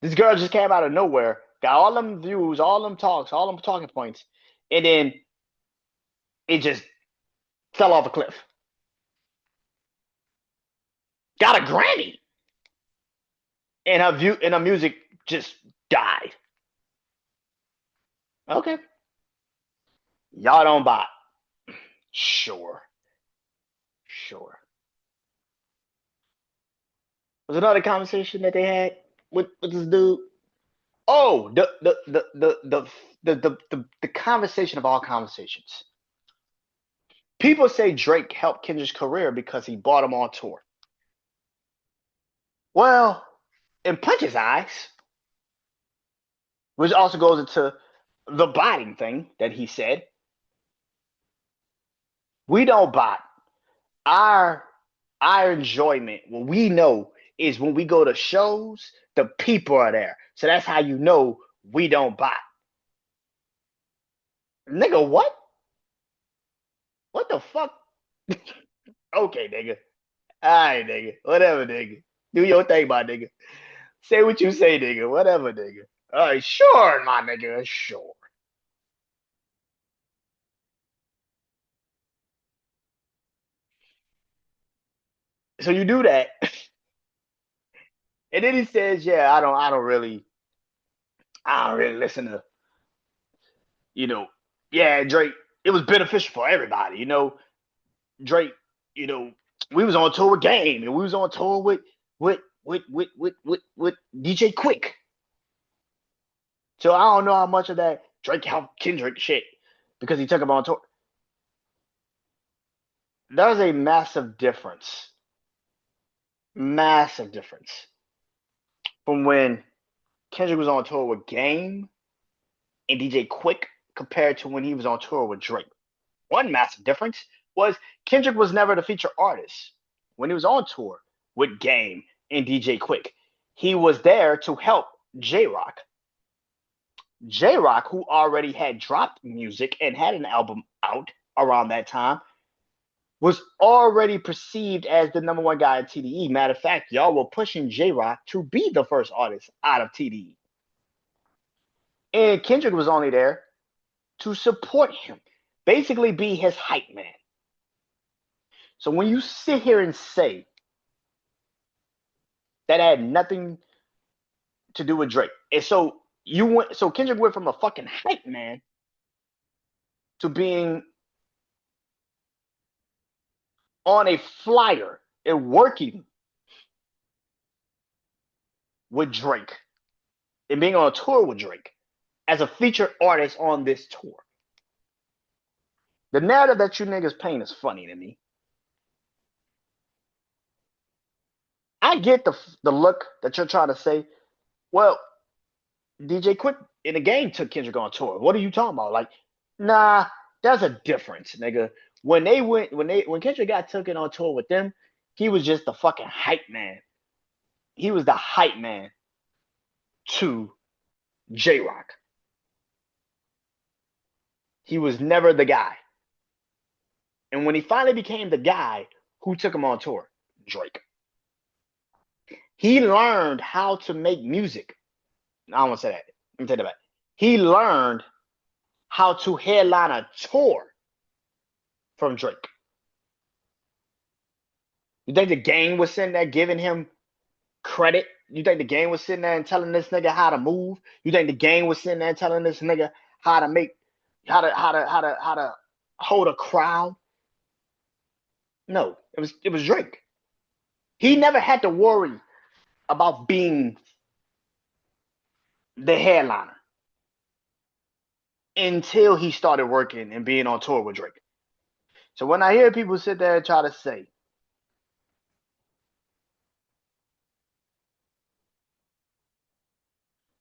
this girl just came out of nowhere, got all them views, all them talks, all them talking points, and then it just fell off a cliff. Got a Grammy, and her music just died. Okay, y'all don't buy. Sure, sure. Was another conversation that they had with this dude? Oh, the conversation of all conversations. People say Drake helped Kendrick's career because he bought him on tour. Well, in Punch's eyes, which also goes into the botting thing that he said, we don't bot. Our our enjoyment, what we know is when we go to shows, the people are there. So that's how you know we don't bot. Nigga, what? What the fuck? Okay, nigga. Alright, nigga. Whatever, nigga. Do your thing, my nigga. Say what you say, nigga. Whatever, nigga. Alright, sure, my nigga. Sure. So you do that. And then he says, yeah, I don't really listen to, you know, yeah, Drake, it was beneficial for everybody, Drake, you know, we was on tour with Game and we was on tour with DJ Quick. So I don't know how much of that Drake helped Kendrick shit because he took him on tour. There's a massive difference from when Kendrick was on tour with Game and DJ Quick compared to when he was on tour with Drake. One massive difference was Kendrick was never the feature artist when he was on tour with Game and DJ Quick. He was there to help J Rock. J Rock, who already had dropped music and had an album out around that time, was already perceived as the number one guy in TDE. Matter of fact, y'all were pushing J Rock to be the first artist out of TDE. And Kendrick was only there to support him, basically be his hype man. So when you sit here and say that had nothing to do with Drake. And so Kendrick went from a fucking hype man to being on a flyer and working with Drake and being on a tour with Drake as a featured artist on this tour. The narrative that you niggas paint is funny to me. I get the look that you're trying to say. Well, DJ Quick in the game took Kendrick on tour. What are you talking about? Like, nah, there's a difference, nigga. When Kendrick got taken on tour with them, he was just the fucking hype man. He was the hype man to J Rock. He was never the guy. And when he finally became the guy, who took him on tour? Drake. He learned how to make music. I don't want to say that. Let me take that back. He learned how to headline a tour from Drake. You think the game was sitting there giving him credit? You think the game was sitting there and telling this nigga how to move? You think the game was sitting there and telling this nigga how to hold a crowd? No, it was Drake. He never had to worry about being the headliner until he started working and being on tour with Drake. So when I hear people sit there and try to say,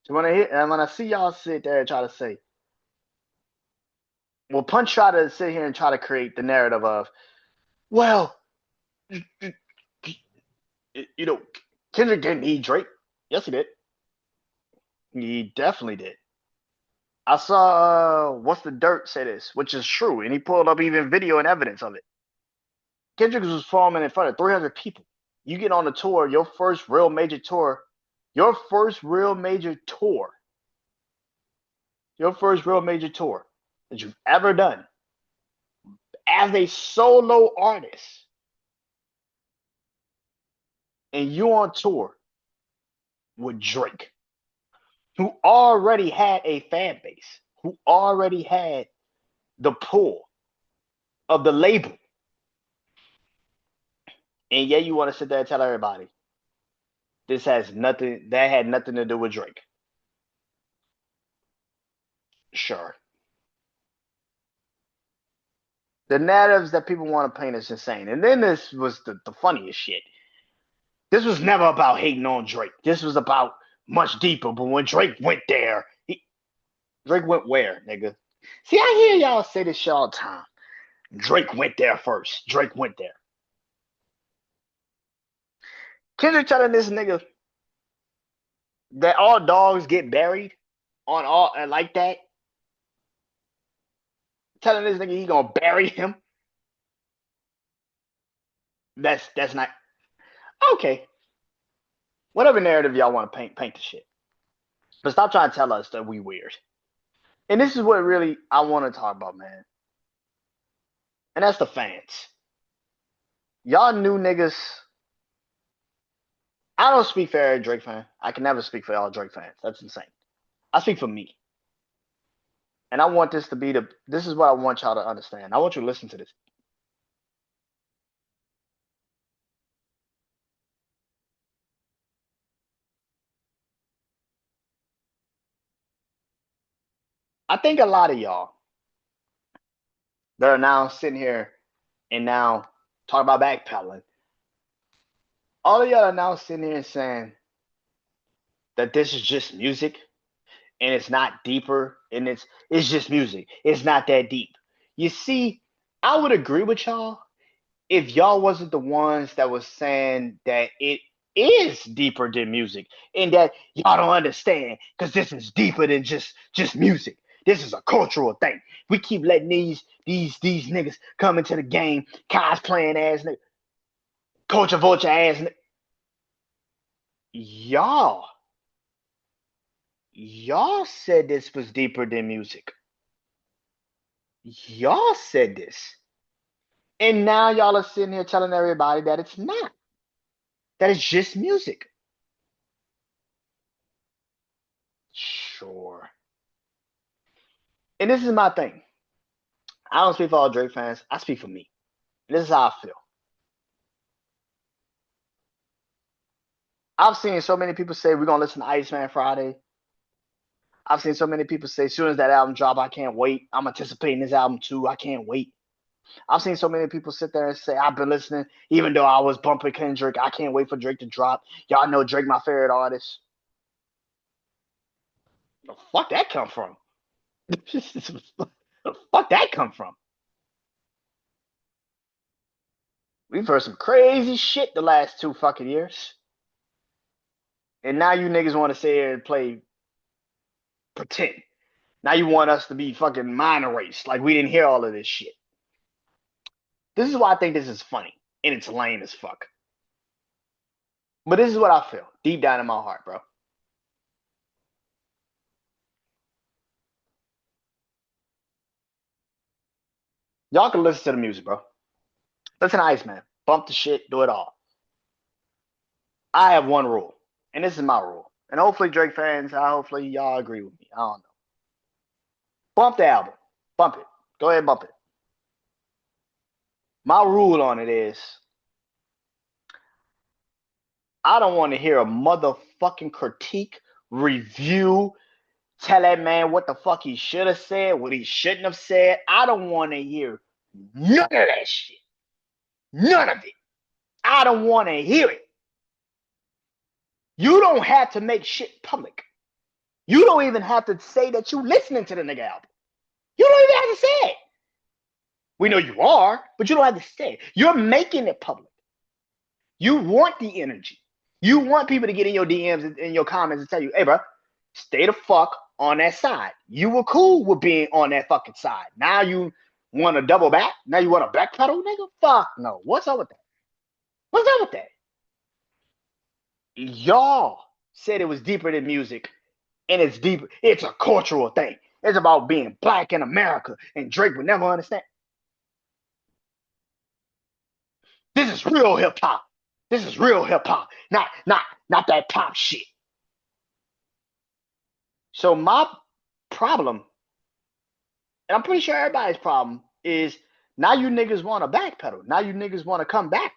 when I see y'all sit there and try to say, well, Punch try to sit here and try to create the narrative of, well, you know, Kendrick didn't need Drake. Yes, he did. He definitely did. I saw What's the Dirt say this, which is true, and he pulled up even video and evidence of it. Kendrick was performing in front of 300 people. You get on a tour, your first real major tour, your first real major tour that you've ever done as a solo artist, and you on tour with Drake, who already had a fan base, who already had the pull of the label. And yeah, you want to sit there and tell everybody that had nothing to do with Drake. Sure. The narratives that people want to paint is insane. And then this was the funniest shit. This was never about hating on Drake. This was about much deeper. But when Drake went there, Drake went where, nigga? See, I hear y'all say this shit all the time. Drake went there first. Drake went there. Kendrick telling this nigga that all dogs get buried on all like that. Telling this nigga he gonna bury him. That's not okay. Whatever narrative y'all want to paint the shit. But stop trying to tell us that we weird. And this is what really I want to talk about, man. And that's the fans. Y'all new niggas. I don't speak for every Drake fan. I can never speak for all Drake fans. That's insane. I speak for me. And I want this to be this is what I want y'all to understand. I want you to listen to this. I think a lot of y'all that are now sitting here and now talking about backpedaling, all of y'all are now sitting here and saying that this is just music and it's not deeper and it's just music. It's not that deep. You see, I would agree with y'all if y'all wasn't the ones that was saying that it is deeper than music and that y'all don't understand because this is deeper than just music. This is a cultural thing. We keep letting these niggas come into the game, cosplaying ass niggas, culture vulture ass niggas. Y'all said this was deeper than music. Y'all said this. And now y'all are sitting here telling everybody that it's not. That it's just music. Sure. And this is my thing. I don't speak for all Drake fans. I speak for me. And this is how I feel. I've seen so many people say we're gonna listen to Iceman Friday. I've seen so many people say as soon as that album drop, I can't wait. I'm anticipating this album too. I can't wait. I've seen so many people sit there and say I've been listening, even though I was bumping Kendrick. I can't wait for Drake to drop. Y'all know Drake my favorite artist. The fuck that come from? The fuck that come from? We've heard some crazy shit the last 2 fucking years. And now you niggas want to sit here and play pretend. Now you want us to be fucking mind erased like we didn't hear all of this shit. This is why I think this is funny and it's lame as fuck. But this is what I feel deep down in my heart, bro. Y'all can listen to the music, bro. Listen to Iceman. Bump the shit, do it all. I have one rule, and this is my rule. And hopefully Drake fans, hopefully y'all agree with me. I don't know. Bump the album. Bump it. Go ahead and bump it. My rule on it is I don't want to hear a motherfucking critique, review, tell that man what the fuck he should have said, what he shouldn't have said. I don't want to hear none of that shit. None of it. I don't want to hear it. You don't have to make shit public. You don't even have to say that you listening to the nigga album. You don't even have to say it. We know you are, but you don't have to say it. You're making it public. You want the energy. You want people to get in your DMs and in your comments and tell you, hey, bro, stay the fuck on that side. You were cool with being on that fucking side. Now you want to double back? Now you want to backpedal, nigga? Fuck no. What's up with that? What's up with that? Y'all said it was deeper than music, and it's deeper. It's a cultural thing. It's about being black in America, and Drake would never understand. This is real hip hop. This is real hip hop, not that pop shit. So my problem, and I'm pretty sure everybody's problem, is now you niggas want to backpedal. Now you niggas want to come back.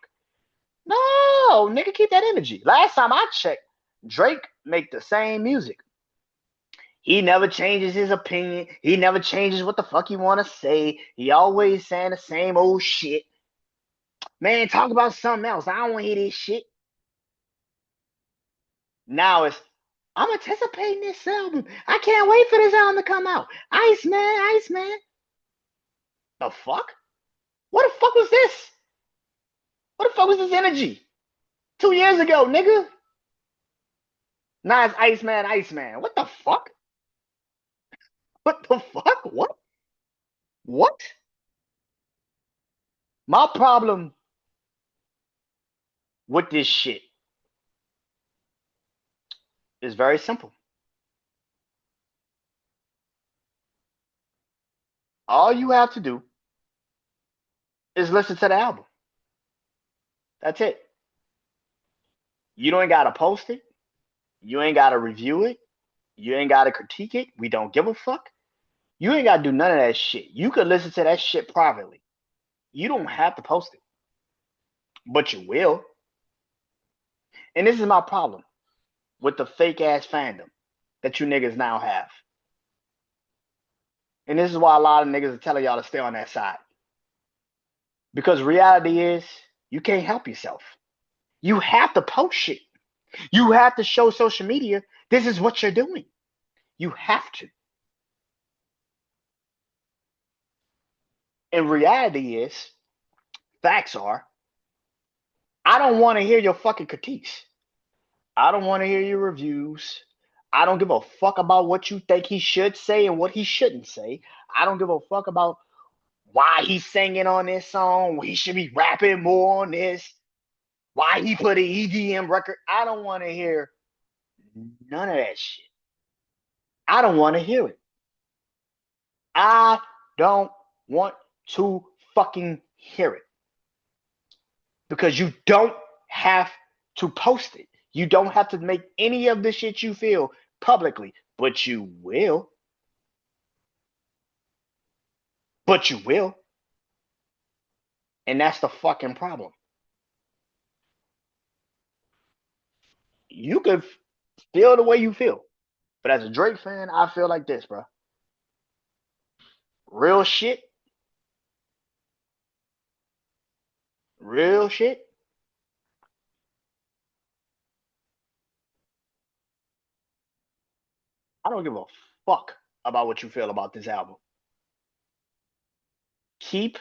No, nigga, keep that energy. Last time I checked, Drake make the same music. He never changes his opinion. He never changes what the fuck he want to say. He always saying the same old shit. Man, talk about something else. I don't want to hear this shit. Now it's, I'm anticipating this album. I can't wait for this album to come out. Iceman, Iceman. The fuck? What the fuck was this? What the fuck was this energy? 2 years ago, nigga. Now it's Iceman, Iceman. What the fuck? What the fuck? What? What? My problem with this shit is very simple. All you have to do is listen to the album. That's it. You don't gotta post it. You ain't gotta review it. You ain't gotta critique it. We don't give a fuck. You ain't gotta do none of that shit. You could listen to that shit privately. You don't have to post it. But you will. And this is my problem with the fake ass fandom that you niggas now have. And this is why a lot of niggas are telling y'all to stay on that side. Because reality is, you can't help yourself. You have to post shit. You have to show social media this is what you're doing. You have to. And reality is, facts are, I don't want to hear your fucking critiques. I don't want to hear your reviews. I don't give a fuck about what you think he should say and what he shouldn't say. I don't give a fuck about why he's singing on this song. He should be rapping more on this. Why he put an EDM record. I don't want to hear none of that shit. I don't want to hear it. I don't want to fucking hear it. Because you don't have to post it. You don't have to make any of the shit you feel publicly. But you will. But you will. And that's the fucking problem. You could feel the way you feel. But as a Drake fan, I feel like this, bro. Real shit, real shit. I don't give a fuck about what you feel about this album. Keep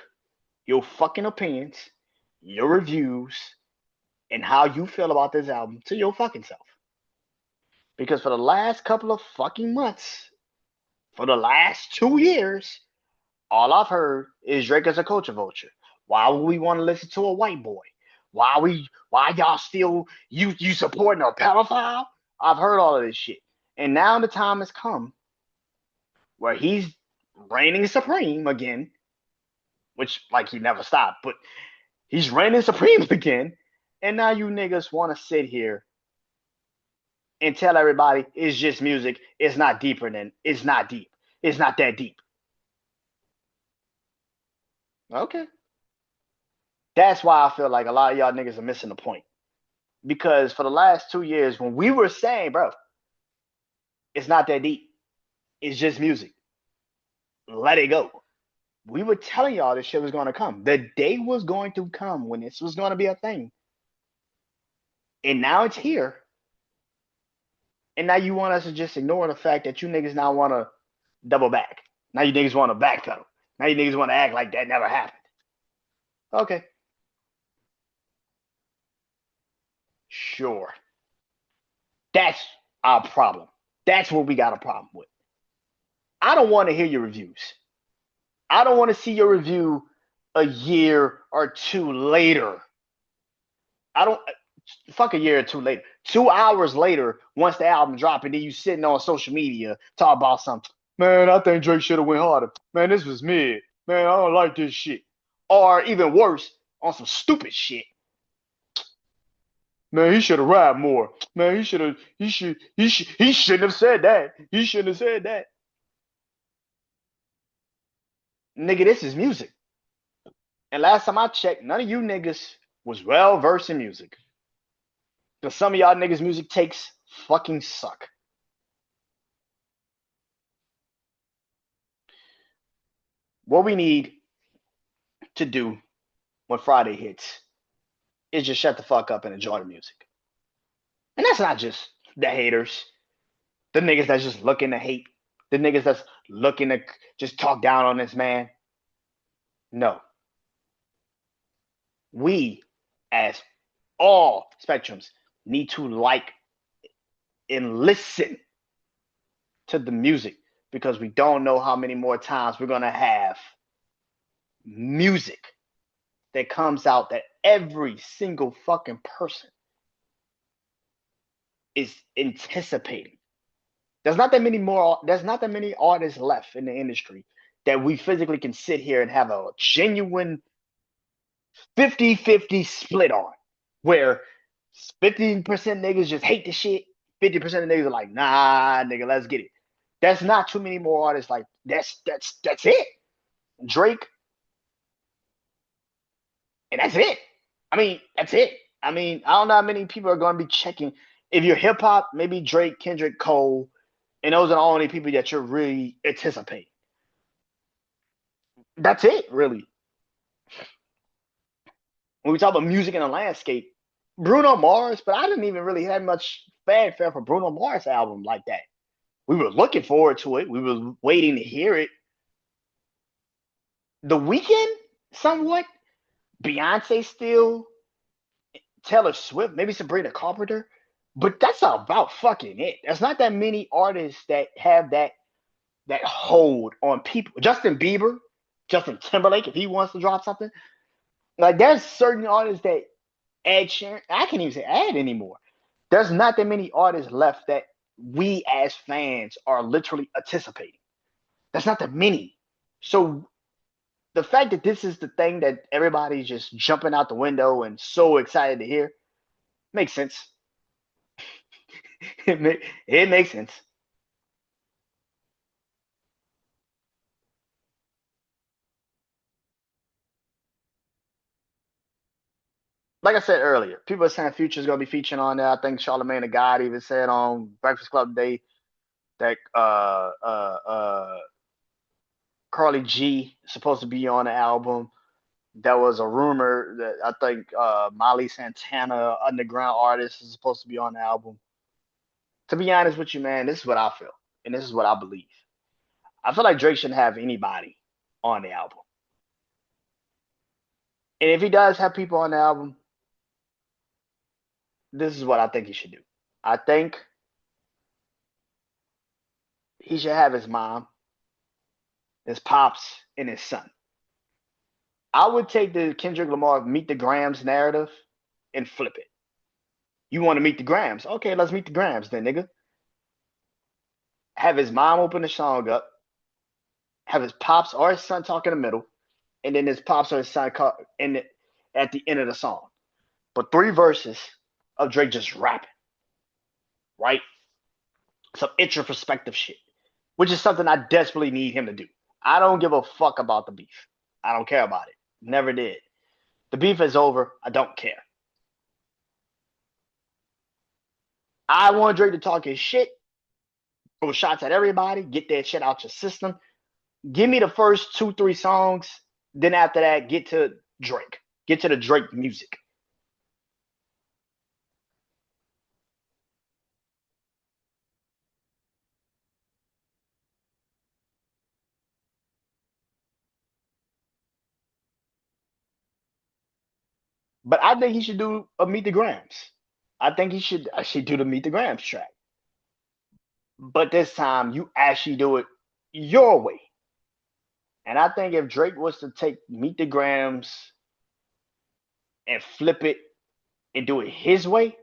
your fucking opinions, your reviews, and how you feel about this album to your fucking self. Because for the last couple of fucking months, for the last 2 years, all I've heard is Drake as a culture vulture. Why would we want to listen to a white boy? Why y'all still you supporting a pedophile? I've heard all of this shit. And now the time has come where he's reigning supreme again, which like he never stopped, but he's reigning supreme again. And now you niggas want to sit here and tell everybody it's just music. It's not deeper than it's not deep. It's not that deep. Okay. That's why I feel like a lot of y'all niggas are missing the point. Because for the last 2 years, when we were saying, bro, it's not that deep. It's just music. Let it go. We were telling y'all this shit was going to come. The day was going to come when this was going to be a thing. And now it's here. And now you want us to just ignore the fact that you niggas now want to double back. Now you niggas want to backpedal. Now you niggas want to act like that never happened. Okay. Sure. That's our problem. That's what we got a problem with. I don't want to hear your reviews. I don't want to see your review a year or two later. I don't fuck a year or two later. 2 hours later, once the album dropped, and then you sitting on social media talking about something. Man, I think Drake should have went harder. Man, this was mid. Man, I don't like this shit. Or even worse, on some stupid shit. Man, he should have rapped more. Man, he shouldn't have said that. He shouldn't have said that. Nigga, this is music. And last time I checked, none of you niggas was well versed in music. Because some of y'all niggas' music takes fucking suck. What we need to do when Friday hits is just shut the fuck up and enjoy the music. And that's not just the haters, the niggas that's just looking to hate, the niggas that's looking to just talk down on this man. No. We, as all spectrums, need to like and listen to the music because we don't know how many more times we're going to have music that comes out that every single fucking person is anticipating. There's not that many artists left in the industry that we physically can sit here and have a genuine 50-50 split on, where 50% niggas just hate the shit, 50% of niggas are like, nah, nigga, let's get it. That's not too many more artists like that's it. Drake, and that's it. I mean, that's it. I mean, I don't know how many people are going to be checking. If you're hip hop, maybe Drake, Kendrick, Cole, and those are the only people that you're really anticipating. That's it, really. When we talk about music in the landscape, Bruno Mars, but I didn't even really have much fanfare for Bruno Mars album like that. We were looking forward to it. We were waiting to hear it. The Weeknd, somewhat. Beyonce still. Taylor Swift, maybe Sabrina Carpenter. But that's about fucking it. There's not that many artists that have that hold on people. Justin Bieber, Justin Timberlake, if he wants to drop something. Like there's certain artists that Ed Sheeran, I can't even say Ed anymore. There's not that many artists left that we as fans are literally anticipating. That's not that many. So the fact that this is the thing that everybody's just jumping out the window and so excited to hear makes sense. It makes sense. like I said earlier, people are saying Future's gonna be featuring on there. I think Charlamagne the God even said on Breakfast Club Day that Carly G is supposed to be on the album. There was a rumor that I think Molly Santana, underground artist, is supposed to be on the album. To be honest with you, man, this is what I feel, and this is what I believe. I feel like Drake shouldn't have anybody on the album. And if he does have people on the album, this is what I think he should do. I think he should have his mom, his pops, and his son. I would take the Kendrick Lamar Meet the Grams narrative and flip it. You want to meet the Grams? Okay, let's meet the Grams then, nigga. Have his mom open the song up, have his pops or his son talk in the middle, and then his pops or his son at the end of the song. But 3 verses of Drake just rapping, right? Some introspective shit, which is something I desperately need him to do. I don't give a fuck about the beef. I don't care about it. Never did. The beef is over. I don't care. I want Drake to talk his shit, throw shots at everybody, get that shit out your system. Give me the first 2, 3 songs. Then after that, get to Drake. Get to the Drake music. But I think he should do a Meet the Grams. I think he should actually do the Meet the Grams track. But this time, you actually do it your way. And I think if Drake was to take Meet the Grams and flip it and do it his way,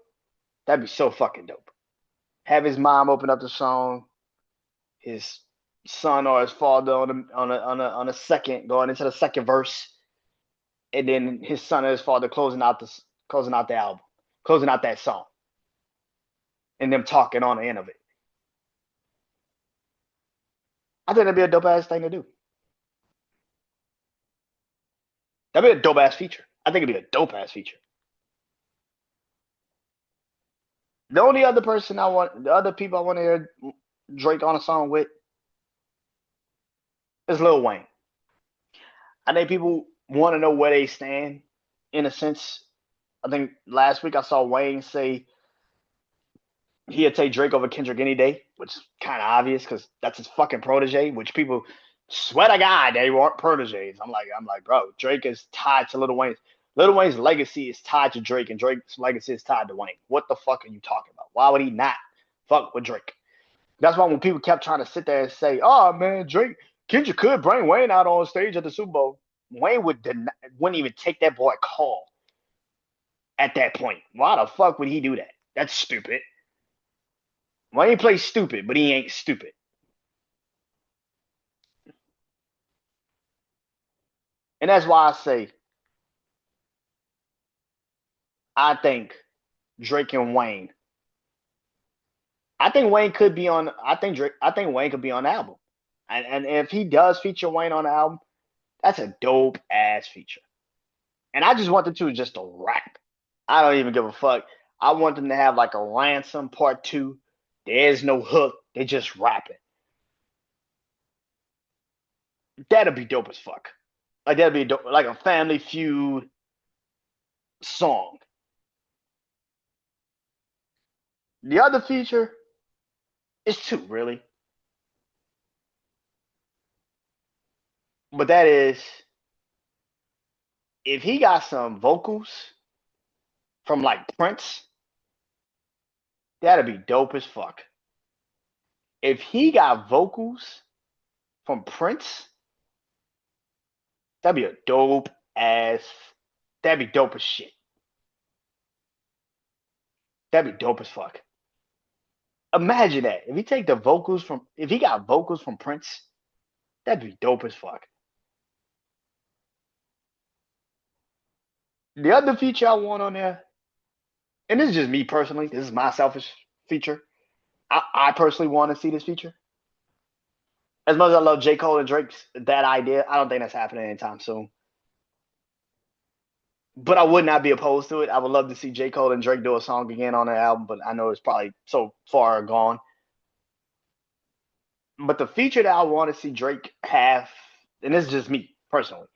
that'd be so fucking dope. Have his mom open up the song, his son or his father on a second going into the second verse, and then his son or his father closing out the album, closing out that song, and them talking on the end of it. I think that'd be a dope ass thing to do. That'd be a dope ass feature. I think it'd be a dope ass feature. The only other person I want, the other people I want to hear Drake on a song with is Lil Wayne. I think people want to know where they stand in a sense. I think last week I saw Wayne say he'd take Drake over Kendrick any day, which is kind of obvious because that's his fucking protege, which people swear to God they weren't proteges. I'm like, bro, Drake is tied to Lil Wayne. Lil Wayne's legacy is tied to Drake, and Drake's legacy is tied to Wayne. What the fuck are you talking about? Why would he not fuck with Drake? That's why when people kept trying to sit there and say, "Oh man, Drake, Kendrick could bring Wayne out on stage at the Super Bowl," Wayne wouldn't even take that boy call at that point. Why the fuck would he do that? That's stupid. Wayne plays stupid, but he ain't stupid. And that's why I say I think Drake and Wayne. I think Wayne could be on. I think Drake. I think Wayne could be on the album. And if he does feature Wayne on the album, that's a dope ass feature. And I just want the two just to rap. I don't even give a fuck. I want them to have like a ransom part two. There's no hook. They just rapping. That'd be dope as fuck. Like that'd be dope, like a Family Feud song. The other feature is two, really, but that is if he got some vocals from like Prince, that'd be dope as fuck. If he got vocals from Prince, that'd be a dope ass. That'd be dope as shit. That'd be dope as fuck. Imagine that. If he got vocals from Prince, that'd be dope as fuck. The other feature I want on there, and this is just me personally, this is my selfish feature. I personally want to see this feature. As much as I love J. Cole and Drake's that idea, I don't think that's happening anytime soon. But I would not be opposed to it. I would love to see J. Cole and Drake do a song again on the album, but I know it's probably so far gone. But the feature that I want to see Drake have, and this is just me personally,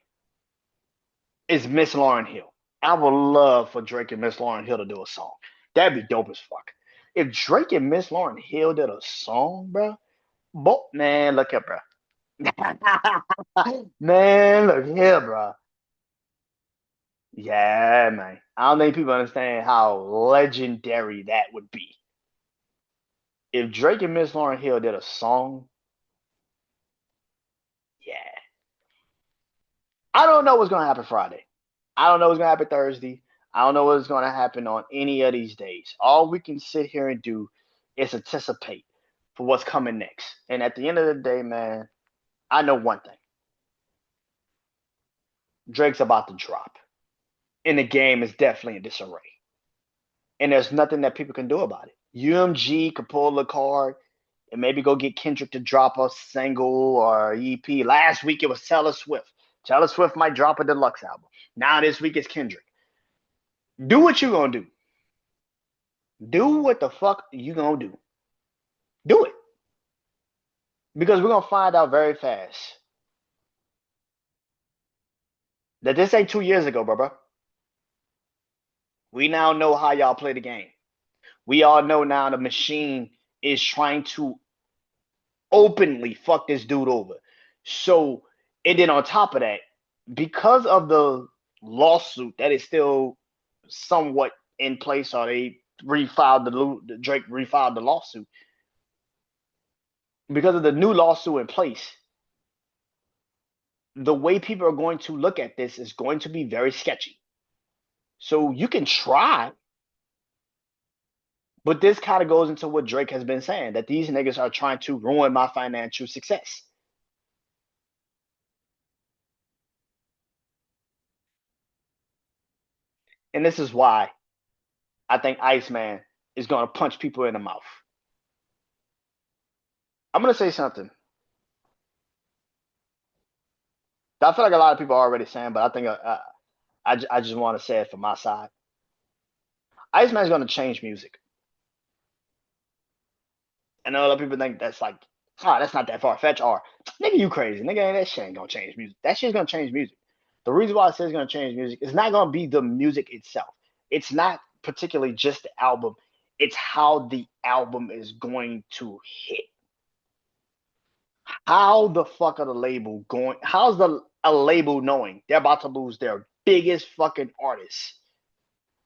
is Miss Lauryn Hill. I would love for Drake and Miss Lauryn Hill to do a song. That'd be dope as fuck. If Drake and Miss Lauryn Hill did a song, bro, man, look at bro. Man, look here, bro. Yeah, man. I don't think people understand how legendary that would be. If Drake and Miss Lauryn Hill did a song, yeah. I don't know what's gonna happen Friday. I don't know what's gonna happen Thursday. I don't know what's gonna happen on any of these days. All we can sit here and do is anticipate for what's coming next. And at the end of the day, man, I know one thing. Drake's about to drop. And the game is definitely in disarray. And there's nothing that people can do about it. UMG could pull the card and maybe go get Kendrick to drop a single or EP. Last week it was Taylor Swift. Taylor Swift might drop a deluxe album. Now this week it's Kendrick. Do what you gonna do. Do what the fuck you gonna do. Do it. Because we're gonna find out very fast that this ain't 2 years ago, bro. We now know how y'all play the game. We all know now the machine is trying to openly fuck this dude over. So, and then on top of that, because of the lawsuit that is still somewhat in place, or they refiled Drake refiled the lawsuit. Because of the new lawsuit in place, the way people are going to look at this is going to be very sketchy. So you can try, but this kind of goes into what Drake has been saying, that these niggas are trying to ruin my financial success. And this is why I think Iceman is going to punch people in the mouth. I'm going to say something. I feel like a lot of people are already saying, but I think I just want to say it from my side. Iceman's going to change music. And a lot of people think that's like, that's not that far fetched. Or, nigga, you crazy. Nigga, that shit ain't going to change music. That shit's going to change music. The reason why I say it's going to change music is not going to be the music itself. It's not particularly just the album. It's how the album is going to hit. How the fuck are the label going? How's a label knowing they're about to lose their biggest fucking artist?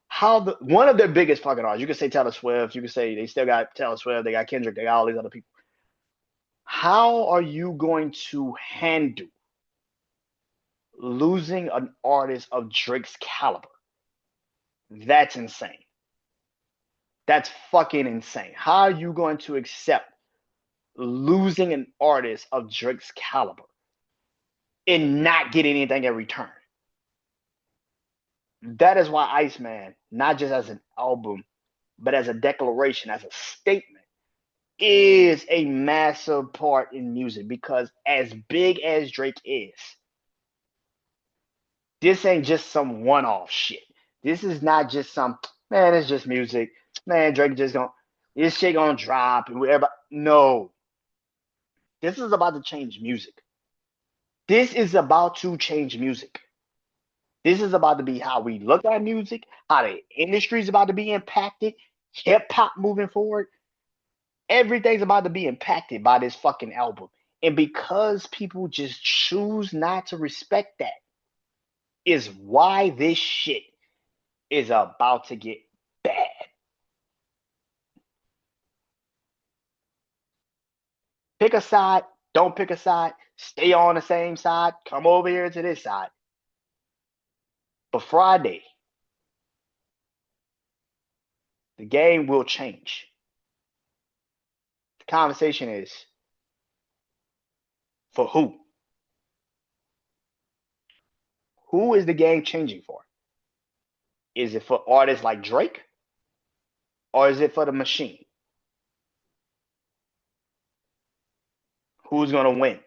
How the one of their biggest fucking artists? You can say Taylor Swift. You can say they still got Taylor Swift. They got Kendrick. They got all these other people. How are you going to handle losing an artist of Drake's caliber? That's insane. That's fucking insane. How are you going to accept losing an artist of Drake's caliber and not getting anything in return? That is why Iceman, not just as an album, but as a declaration, as a statement, is a massive part in music. Because as big as Drake is, this ain't just some one-off shit. This is not just some, man, it's just music. Man, Drake just gonna, this shit gonna drop and whatever. No. This is about to change music. This is about to change music. This is about to be how we look at music, how the industry is about to be impacted, hip hop moving forward. Everything's about to be impacted by this fucking album. And because people just choose not to respect that, is why this shit is about to get bad. Pick a side, don't pick a side, stay on the same side, come over here to this side. But Friday, the game will change. The conversation is for who? Who is the game changing for? Is it for artists like Drake or is it for the machine? Who's going to win?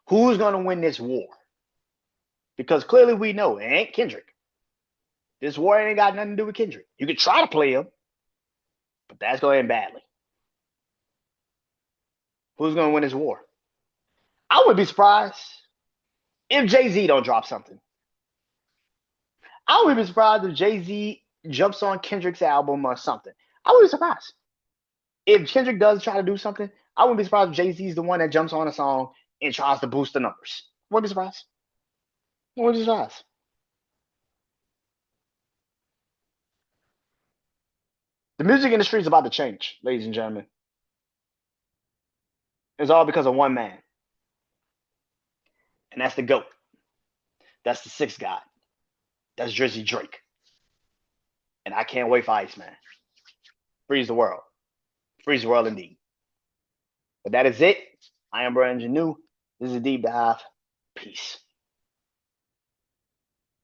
Who's going to win this war? Because clearly we know it ain't Kendrick. This war ain't got nothing to do with Kendrick. You could try to play him, but that's going to end badly. Who's going to win this war? I would be surprised if Jay-Z don't drop something. I would be surprised if Jay-Z jumps on Kendrick's album or something. I would be surprised. If Kendrick does try to do something, I wouldn't be surprised if Jay-Z's the one that jumps on a song and tries to boost the numbers. Wouldn't be surprised. Wouldn't be surprised. The music industry is about to change, ladies and gentlemen. It's all because of one man. And that's the GOAT. That's the sixth God. That's Drizzy Drake. And I can't wait for Iceman. Freeze the world. Freeze the world indeed. But that is it. I am BrandonJaneau. This is a deep dive. Peace.